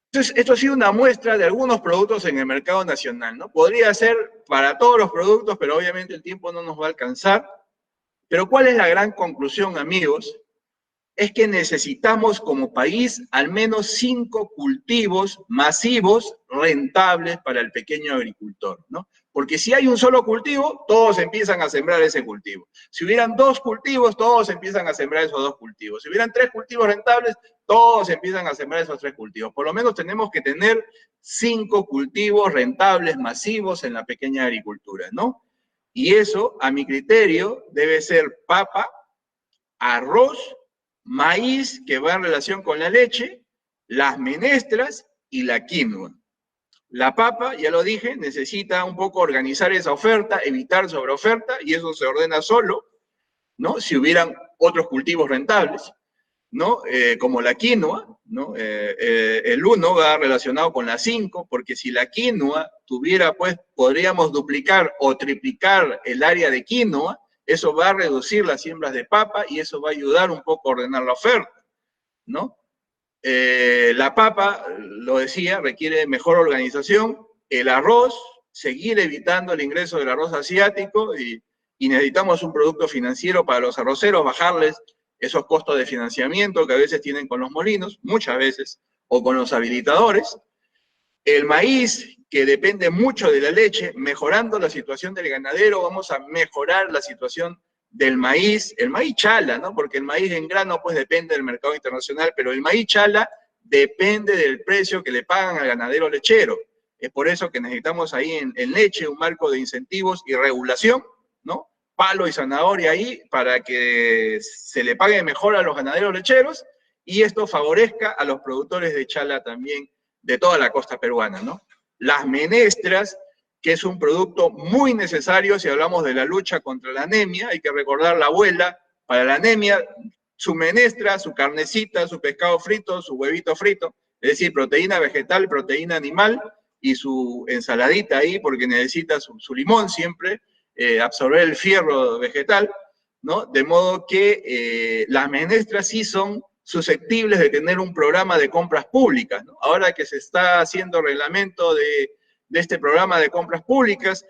[SPEAKER 1] Entonces, esto ha sido una muestra de algunos productos en el mercado nacional, ¿no? Podría ser para todos los productos, pero obviamente el tiempo no nos va a alcanzar. Pero ¿cuál es la gran conclusión, amigos? Es que necesitamos como país al menos 5 cultivos masivos rentables para el pequeño agricultor, ¿no? Porque si hay un solo cultivo, todos empiezan a sembrar ese cultivo. Si hubieran 2 cultivos, todos empiezan a sembrar esos 2 cultivos. Si hubieran 3 cultivos rentables, todos empiezan a sembrar esos 3 cultivos. Por lo menos tenemos que tener 5 cultivos rentables masivos en la pequeña agricultura, ¿no? Y eso, a mi criterio, debe ser papa, arroz, maíz, que va en relación con la leche, las menestras y la quinoa. La papa, ya lo dije, necesita un poco organizar esa oferta, evitar sobreoferta, y eso se ordena solo, ¿no? Si hubieran otros cultivos rentables, ¿no? Como la quinoa, ¿no? El 1 va relacionado con la 5, porque si la quinoa tuviera, pues, podríamos duplicar o triplicar el área de quinoa, eso va a reducir las siembras de papa y eso va a ayudar un poco a ordenar la oferta, ¿no? La papa, lo decía, requiere mejor organización. El arroz, seguir evitando el ingreso del arroz asiático y necesitamos un producto financiero para los arroceros, bajarles esos costos de financiamiento que a veces tienen con los molinos, muchas veces, o con los habilitadores. El maíz, que depende mucho de la leche, mejorando la situación del ganadero, vamos a mejorar la situación del maíz, el maíz chala, ¿no? Porque el maíz en grano pues depende del mercado internacional, pero el maíz chala depende del precio que le pagan al ganadero lechero. Es por eso que necesitamos ahí en leche un marco de incentivos y regulación, ¿no? Palo y zanahoria ahí para que se le pague mejor a los ganaderos lecheros y esto favorezca a los productores de chala también de toda la costa peruana, ¿no? Las menestras, que es un producto muy necesario si hablamos de la lucha contra la anemia, hay que recordar la abuela, para la anemia, su menestra, su carnecita, su pescado frito, su huevito frito, es decir, proteína vegetal, proteína animal, y su ensaladita ahí, porque necesita su limón siempre, absorber el fierro vegetal, ¿no? De modo que las menestras sí son susceptibles de tener un programa de compras públicas, ¿no? Ahora que se está haciendo reglamento de este programa de compras públicas,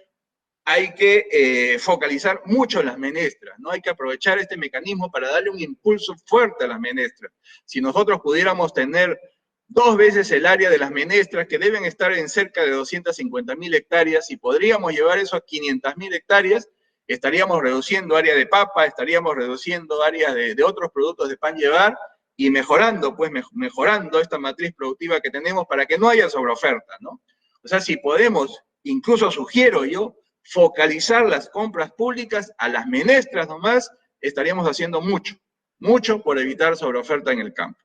[SPEAKER 1] hay que focalizar mucho en las menestras, ¿no? Hay que aprovechar este mecanismo para darle un impulso fuerte a las menestras. Si nosotros pudiéramos tener 2 veces el área de las menestras, que deben estar en cerca de 250.000 hectáreas, y podríamos llevar eso a 500.000 hectáreas, estaríamos reduciendo área de papa, estaríamos reduciendo áreas de otros productos de pan llevar, y mejorando, pues, mejorando esta matriz productiva que tenemos para que no haya sobreoferta, ¿no? O sea, si podemos, incluso sugiero yo, focalizar las compras públicas a las menestras nomás, estaríamos haciendo mucho, mucho por evitar sobreoferta en el campo.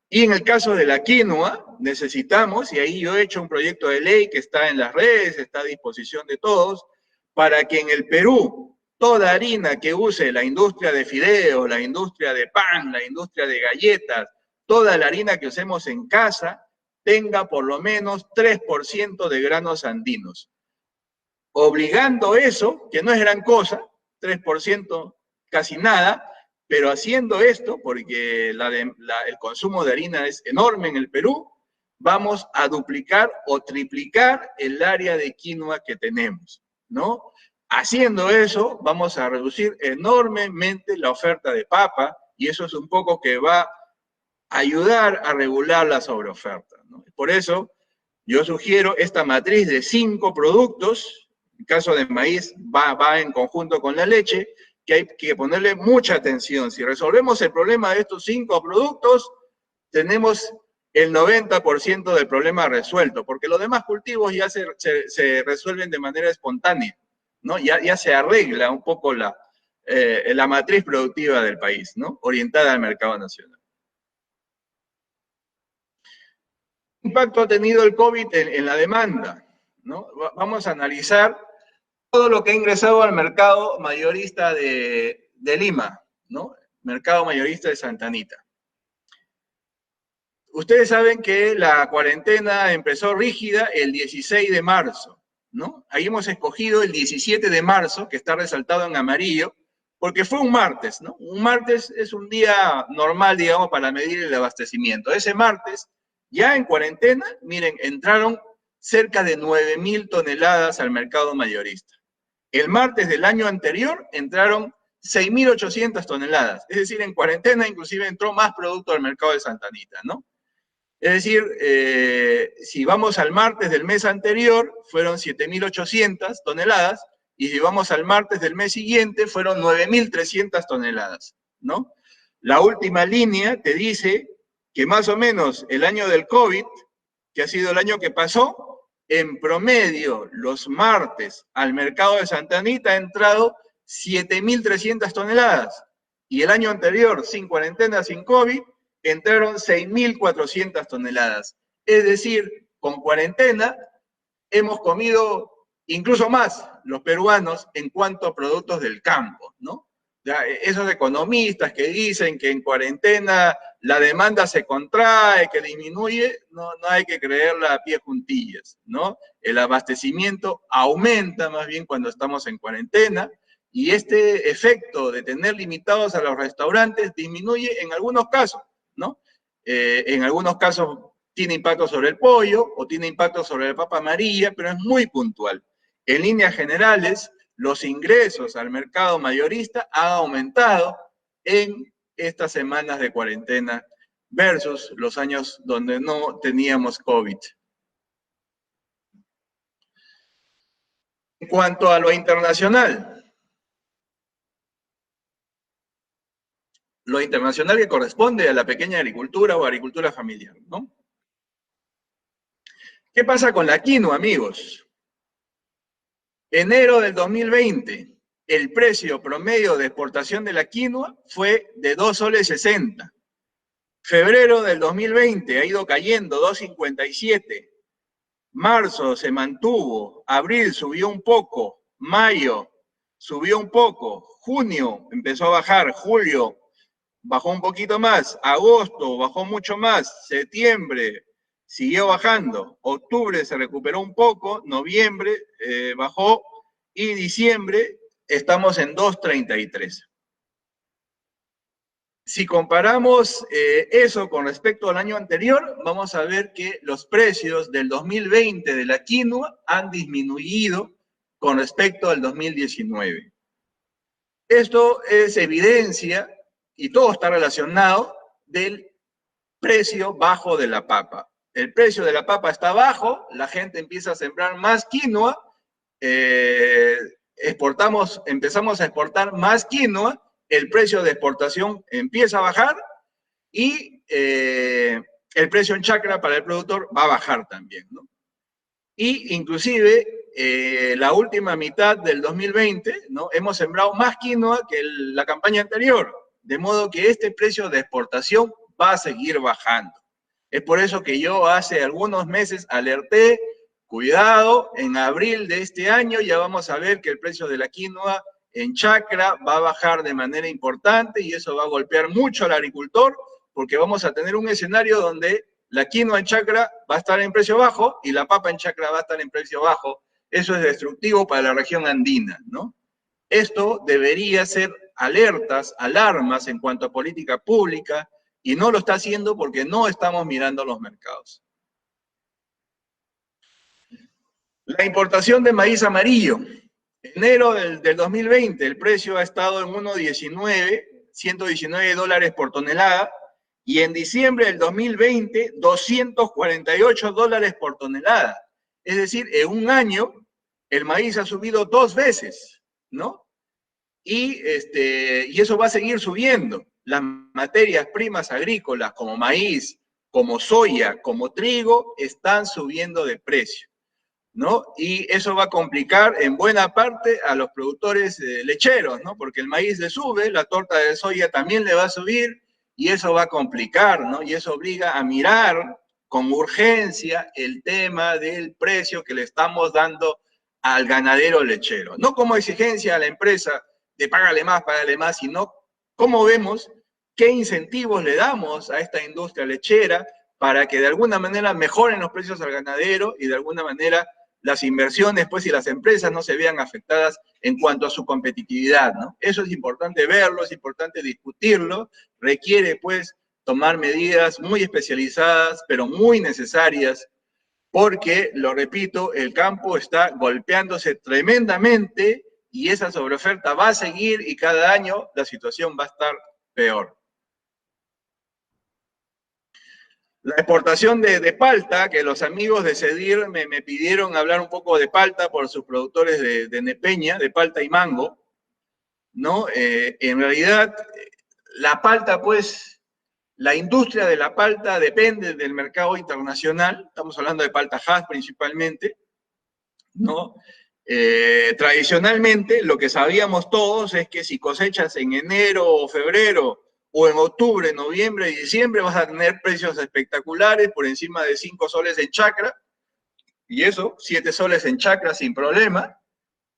[SPEAKER 1] Y en el caso de la quinoa, necesitamos, y ahí yo he hecho un proyecto de ley que está en las redes, está a disposición de todos, para que en el Perú toda harina que use la industria de fideos, la industria de pan, la industria de galletas, toda la harina que usemos en casa, tenga por lo menos 3% de granos andinos. Obligando eso, que no es gran cosa, 3%, casi nada, Pero haciendo esto, porque el consumo de harina es enorme en el Perú, vamos a duplicar o triplicar el área de quinoa que tenemos, ¿no? Haciendo eso, vamos a reducir enormemente la oferta de papa, y eso es un poco que va a ayudar a regular la sobreoferta, ¿no? Por eso, yo sugiero esta matriz de 5 productos, en caso de maíz va en conjunto con la leche, que hay que ponerle mucha atención. Si resolvemos el problema de estos 5 productos, tenemos el 90% del problema resuelto, porque los demás cultivos ya se resuelven de manera espontánea, ¿no? Ya se arregla un poco la matriz productiva del país, ¿no? Orientada al mercado nacional. ¿Qué impacto ha tenido el COVID en la demanda? ¿No? Vamos a analizar todo lo que ha ingresado al mercado mayorista de Lima, ¿no? Mercado mayorista de Santa Anita. Ustedes saben que la cuarentena empezó rígida el 16 de marzo, ¿no? Ahí hemos escogido el 17 de marzo, que está resaltado en amarillo, porque fue un martes, ¿no? Un martes es un día normal, digamos, para medir el abastecimiento. Ese martes, ya en cuarentena, miren, entraron cerca de 9.000 toneladas al mercado mayorista. El martes del año anterior entraron 6.800 toneladas. Es decir, en cuarentena inclusive entró más producto al mercado de Santa Anita, ¿no? Es decir, si vamos al martes del mes anterior, fueron 7.800 toneladas, y si vamos al martes del mes siguiente, fueron 9.300 toneladas, ¿no? La última línea te dice que más o menos el año del COVID, que ha sido el año que pasó, en promedio, los martes al mercado de Santa Anita ha entrado 7.300 toneladas, y el año anterior, sin cuarentena, sin COVID, entraron 6.400 toneladas. Es decir, con cuarentena hemos comido incluso más los peruanos en cuanto a productos del campo, ¿no? Ya, esos economistas que dicen que en cuarentena la demanda se contrae, que disminuye, no hay que creerla a pie juntillas, ¿no? El abastecimiento aumenta más bien cuando estamos en cuarentena, y este efecto de tener limitados a los restaurantes disminuye en algunos casos, ¿no? En algunos casos tiene impacto sobre el pollo o tiene impacto sobre la papa amarilla, pero es muy puntual. En líneas generales, los ingresos al mercado mayorista han aumentado en estas semanas de cuarentena versus los años donde no teníamos COVID. En cuanto a lo internacional que corresponde a la pequeña agricultura o agricultura familiar, ¿no? ¿Qué pasa con la quinoa, amigos? Enero del 2020, el precio promedio de exportación de la quinoa fue de 2,60 soles. Febrero del 2020 ha ido cayendo, 2,57. Marzo se mantuvo, abril subió un poco, mayo subió un poco, junio empezó a bajar, julio bajó un poquito más, agosto bajó mucho más, septiembre siguió bajando, octubre se recuperó un poco, noviembre bajó, y diciembre estamos en 2,33. Si comparamos eso con respecto al año anterior, vamos a ver que los precios del 2020 de la quinoa han disminuido con respecto al 2019. Esto es evidencia, y todo está relacionado, del precio bajo de la papa. El precio de la papa está bajo, la gente empieza a sembrar más quinoa, empezamos a exportar más quinoa, el precio de exportación empieza a bajar, y el precio en chacra para el productor va a bajar también, ¿no? Y inclusive la última mitad del 2020, ¿no? Hemos sembrado más quinoa que la campaña anterior, de modo que este precio de exportación va a seguir bajando. Es por eso que yo hace algunos meses alerté, cuidado, en abril de este año ya vamos a ver que el precio de la quinoa en chacra va a bajar de manera importante, y eso va a golpear mucho al agricultor, porque vamos a tener un escenario donde la quinoa en chacra va a estar en precio bajo y la papa en chacra va a estar en precio bajo. Eso es destructivo para la región andina, ¿no? Esto debería ser alertas, alarmas en cuanto a política pública, y no lo está haciendo porque no estamos mirando los mercados. La importación de maíz amarillo. Enero del 2020, el precio ha estado en 119 dólares por tonelada, y en diciembre del 2020, 248 dólares por tonelada. Es decir, en un año, el maíz ha subido 2 veces, ¿no? Y eso va a seguir subiendo. Las materias primas agrícolas, como maíz, como soya, como trigo, están subiendo de precio, ¿no? Y eso va a complicar en buena parte a los productores lecheros, ¿no? Porque el maíz le sube, la torta de soya también le va a subir, y eso va a complicar, ¿no? Y eso obliga a mirar con urgencia el tema del precio que le estamos dando al ganadero lechero. No como exigencia a la empresa de págale más, sino cómo vemos qué incentivos le damos a esta industria lechera para que de alguna manera mejoren los precios al ganadero y de alguna manera las inversiones, pues, y las empresas no se vean afectadas en cuanto a su competitividad, ¿no? Eso es importante verlo, es importante discutirlo, requiere, pues, tomar medidas muy especializadas, pero muy necesarias, porque, lo repito, el campo está golpeándose tremendamente y esa sobreoferta va a seguir y cada año la situación va a estar peor. La exportación de palta, que los amigos de CEDIR me pidieron hablar un poco de palta por sus productores de Nepeña, de palta y mango, ¿no? En realidad, la palta, pues, la industria de la palta depende del mercado internacional, estamos hablando de palta Hass principalmente, ¿no? Tradicionalmente, lo que sabíamos todos es que si cosechas en enero o febrero, o en octubre, noviembre y diciembre, vas a tener precios espectaculares por encima de 5 soles en chacra, y eso, 7 soles en chacra sin problema.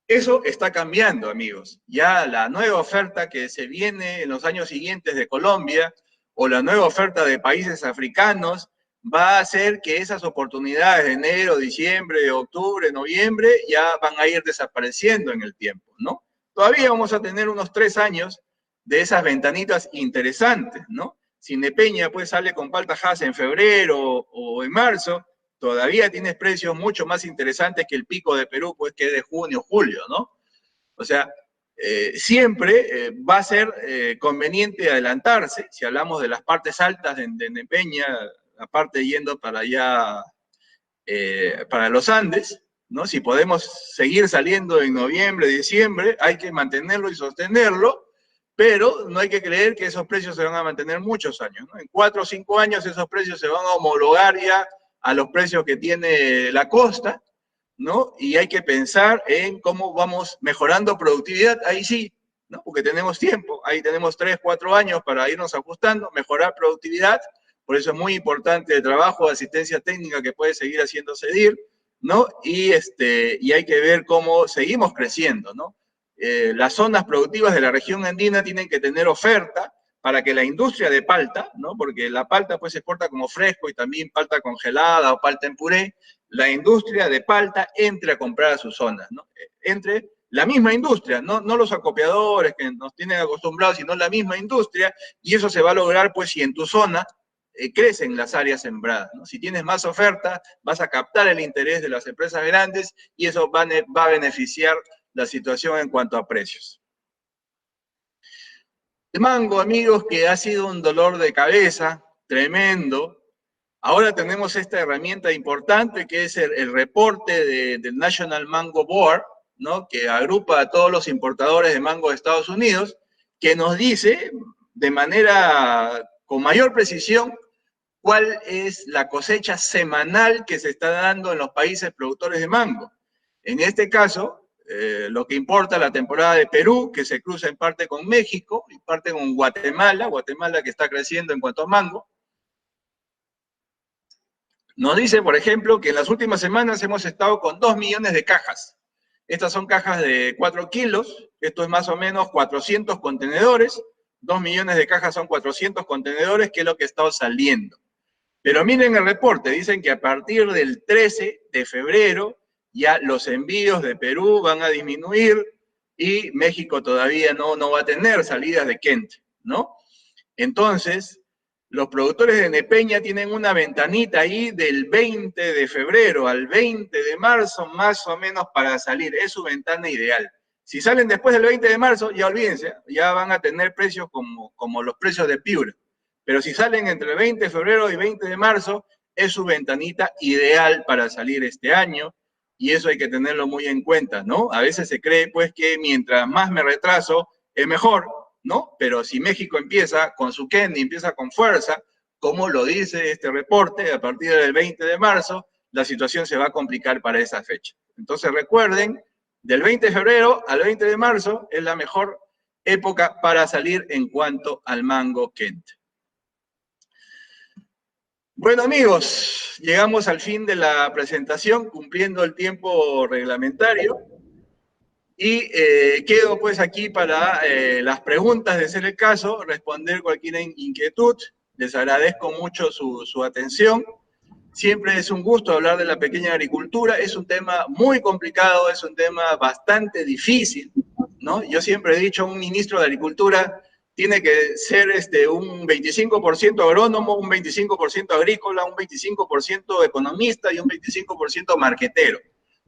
[SPEAKER 1] Eso está cambiando, amigos. Ya la nueva oferta que se viene en los años siguientes de Colombia, o la nueva oferta de países africanos, va a hacer que esas oportunidades de enero, diciembre, octubre, noviembre, ya van a ir desapareciendo en el tiempo, ¿no? Todavía vamos a tener unos 3 años de esas ventanitas interesantes, ¿no? Si Nepeña, pues, sale con palta Hass en febrero o en marzo, todavía tienes precios mucho más interesantes que el pico de Perú, pues, que es de junio, julio, ¿no? O sea, siempre va a ser conveniente adelantarse, si hablamos de las partes altas de Nepeña, la parte yendo para allá, para los Andes, ¿no? Si podemos seguir saliendo en noviembre, diciembre, hay que mantenerlo y sostenerlo, pero no hay que creer que esos precios se van a mantener muchos años, ¿no? En 4 o 5 años esos precios se van a homologar ya a los precios que tiene la costa, ¿no? Y hay que pensar en cómo vamos mejorando productividad, ahí sí, ¿no? Porque tenemos tiempo, ahí tenemos 3, 4 años para irnos ajustando, mejorar productividad, por eso es muy importante el trabajo de asistencia técnica que puede seguir haciendo CEDIR, ¿no? Y hay que ver cómo seguimos creciendo, ¿no? Las zonas productivas de la región andina tienen que tener oferta para que la industria de palta, ¿no? Porque la palta pues se exporta como fresco y también palta congelada o palta en puré, la industria de palta entre a comprar a sus zonas, ¿no? Entre la misma industria, no los acopiadores que nos tienen acostumbrados, sino la misma industria, y eso se va a lograr pues si en tu zona crecen las áreas sembradas, ¿no? Si tienes más oferta, vas a captar el interés de las empresas grandes y eso va a beneficiar la situación en cuanto a precios. El mango, amigos, que ha sido un dolor de cabeza tremendo. Ahora tenemos esta herramienta importante que es el reporte del National Mango Board, ¿no? Que agrupa a todos los importadores de mango de Estados Unidos, que nos dice de manera con mayor precisión cuál es la cosecha semanal que se está dando en los países productores de mango. En este caso, lo que importa la temporada de Perú, que se cruza en parte con México, y parte con Guatemala que está creciendo en cuanto a mango. Nos dice, por ejemplo, que en las últimas semanas hemos estado con 2 millones de cajas. Estas son cajas de 4 kilos, esto es más o menos 400 contenedores, 2 millones de cajas son 400 contenedores, que es lo que está saliendo. Pero miren el reporte, dicen que a partir del 13 de febrero ya los envíos de Perú van a disminuir y México todavía no va a tener salidas de Kent, ¿no? Entonces, los productores de Nepeña tienen una ventanita ahí del 20 de febrero al 20 de marzo, más o menos, para salir. Es su ventana ideal. Si salen después del 20 de marzo, ya olvídense, ya van a tener precios como los precios de Piura. Pero si salen entre el 20 de febrero y 20 de marzo, es su ventanita ideal para salir este año, y eso hay que tenerlo muy en cuenta, ¿no? A veces se cree, pues, que mientras más me retraso, es mejor, ¿no? Pero si México empieza con su Kennedy, empieza con fuerza, como lo dice este reporte, a partir del 20 de marzo, la situación se va a complicar para esa fecha. Entonces recuerden, del 20 de febrero al 20 de marzo es la mejor época para salir en cuanto al mango Kent. Bueno, amigos, llegamos al fin de la presentación, cumpliendo el tiempo reglamentario. Y quedo pues aquí para las preguntas, de ser el caso, responder cualquier inquietud. Les agradezco mucho su atención. Siempre es un gusto hablar de la pequeña agricultura. Es un tema muy complicado, es un tema bastante difícil, ¿no? Yo siempre he dicho, un ministro de Agricultura tiene que ser un 25% agrónomo, un 25% agrícola, un 25% economista y un 25% marquetero.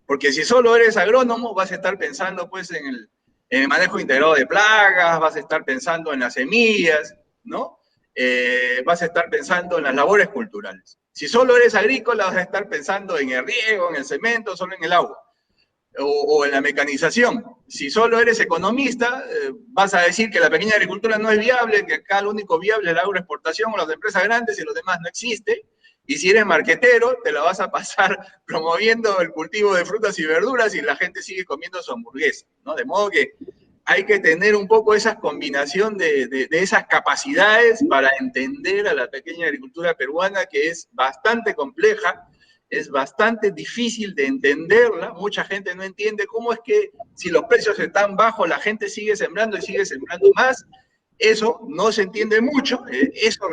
[SPEAKER 1] Porque si solo eres agrónomo, vas a estar pensando pues en el manejo integrado de plagas, vas a estar pensando en las semillas, ¿no? Vas a estar pensando en las labores culturales. Si solo eres agrícola, vas a estar pensando en el riego, en el cemento, solo en el agua. O en la mecanización. Si solo eres economista, vas a decir que la pequeña agricultura no es viable, que acá lo único viable es la agroexportación o las empresas grandes y los demás no existe. Y si eres marquetero, te la vas a pasar promoviendo el cultivo de frutas y verduras y la gente sigue comiendo su hamburguesa, ¿no? De modo que hay que tener un poco esa combinación de esas capacidades para entender a la pequeña agricultura peruana, que es bastante compleja, es bastante difícil de entenderla. Mucha gente no entiende cómo es que si los precios están bajos, la gente sigue sembrando y sigue sembrando más. Eso no se entiende mucho, eso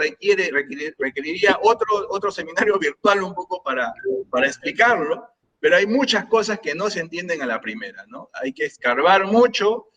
[SPEAKER 1] requeriría otro seminario virtual un poco para explicarlo, pero hay muchas cosas que no se entienden a la primera, ¿no? Hay que escarbar mucho,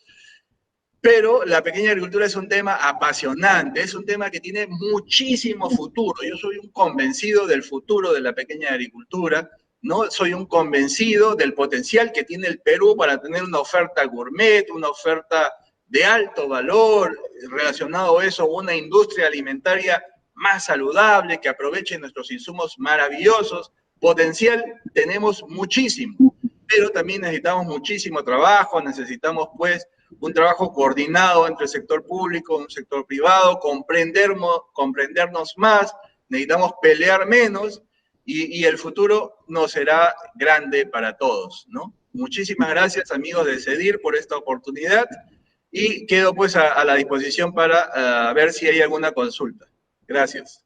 [SPEAKER 1] pero la pequeña agricultura es un tema apasionante, es un tema que tiene muchísimo futuro. Yo soy un convencido del futuro de la pequeña agricultura, ¿no? Soy un convencido del potencial que tiene el Perú para tener una oferta gourmet, una oferta de alto valor, relacionado a eso, una industria alimentaria más saludable, que aproveche nuestros insumos maravillosos. Potencial tenemos muchísimo, pero también necesitamos muchísimo trabajo, necesitamos pues un trabajo coordinado entre el sector público y el sector privado, comprendernos más, necesitamos pelear menos y el futuro nos será grande para todos, ¿no? Muchísimas gracias, amigos de CEDIR, por esta oportunidad y quedo pues a la disposición para ver si hay alguna consulta. Gracias.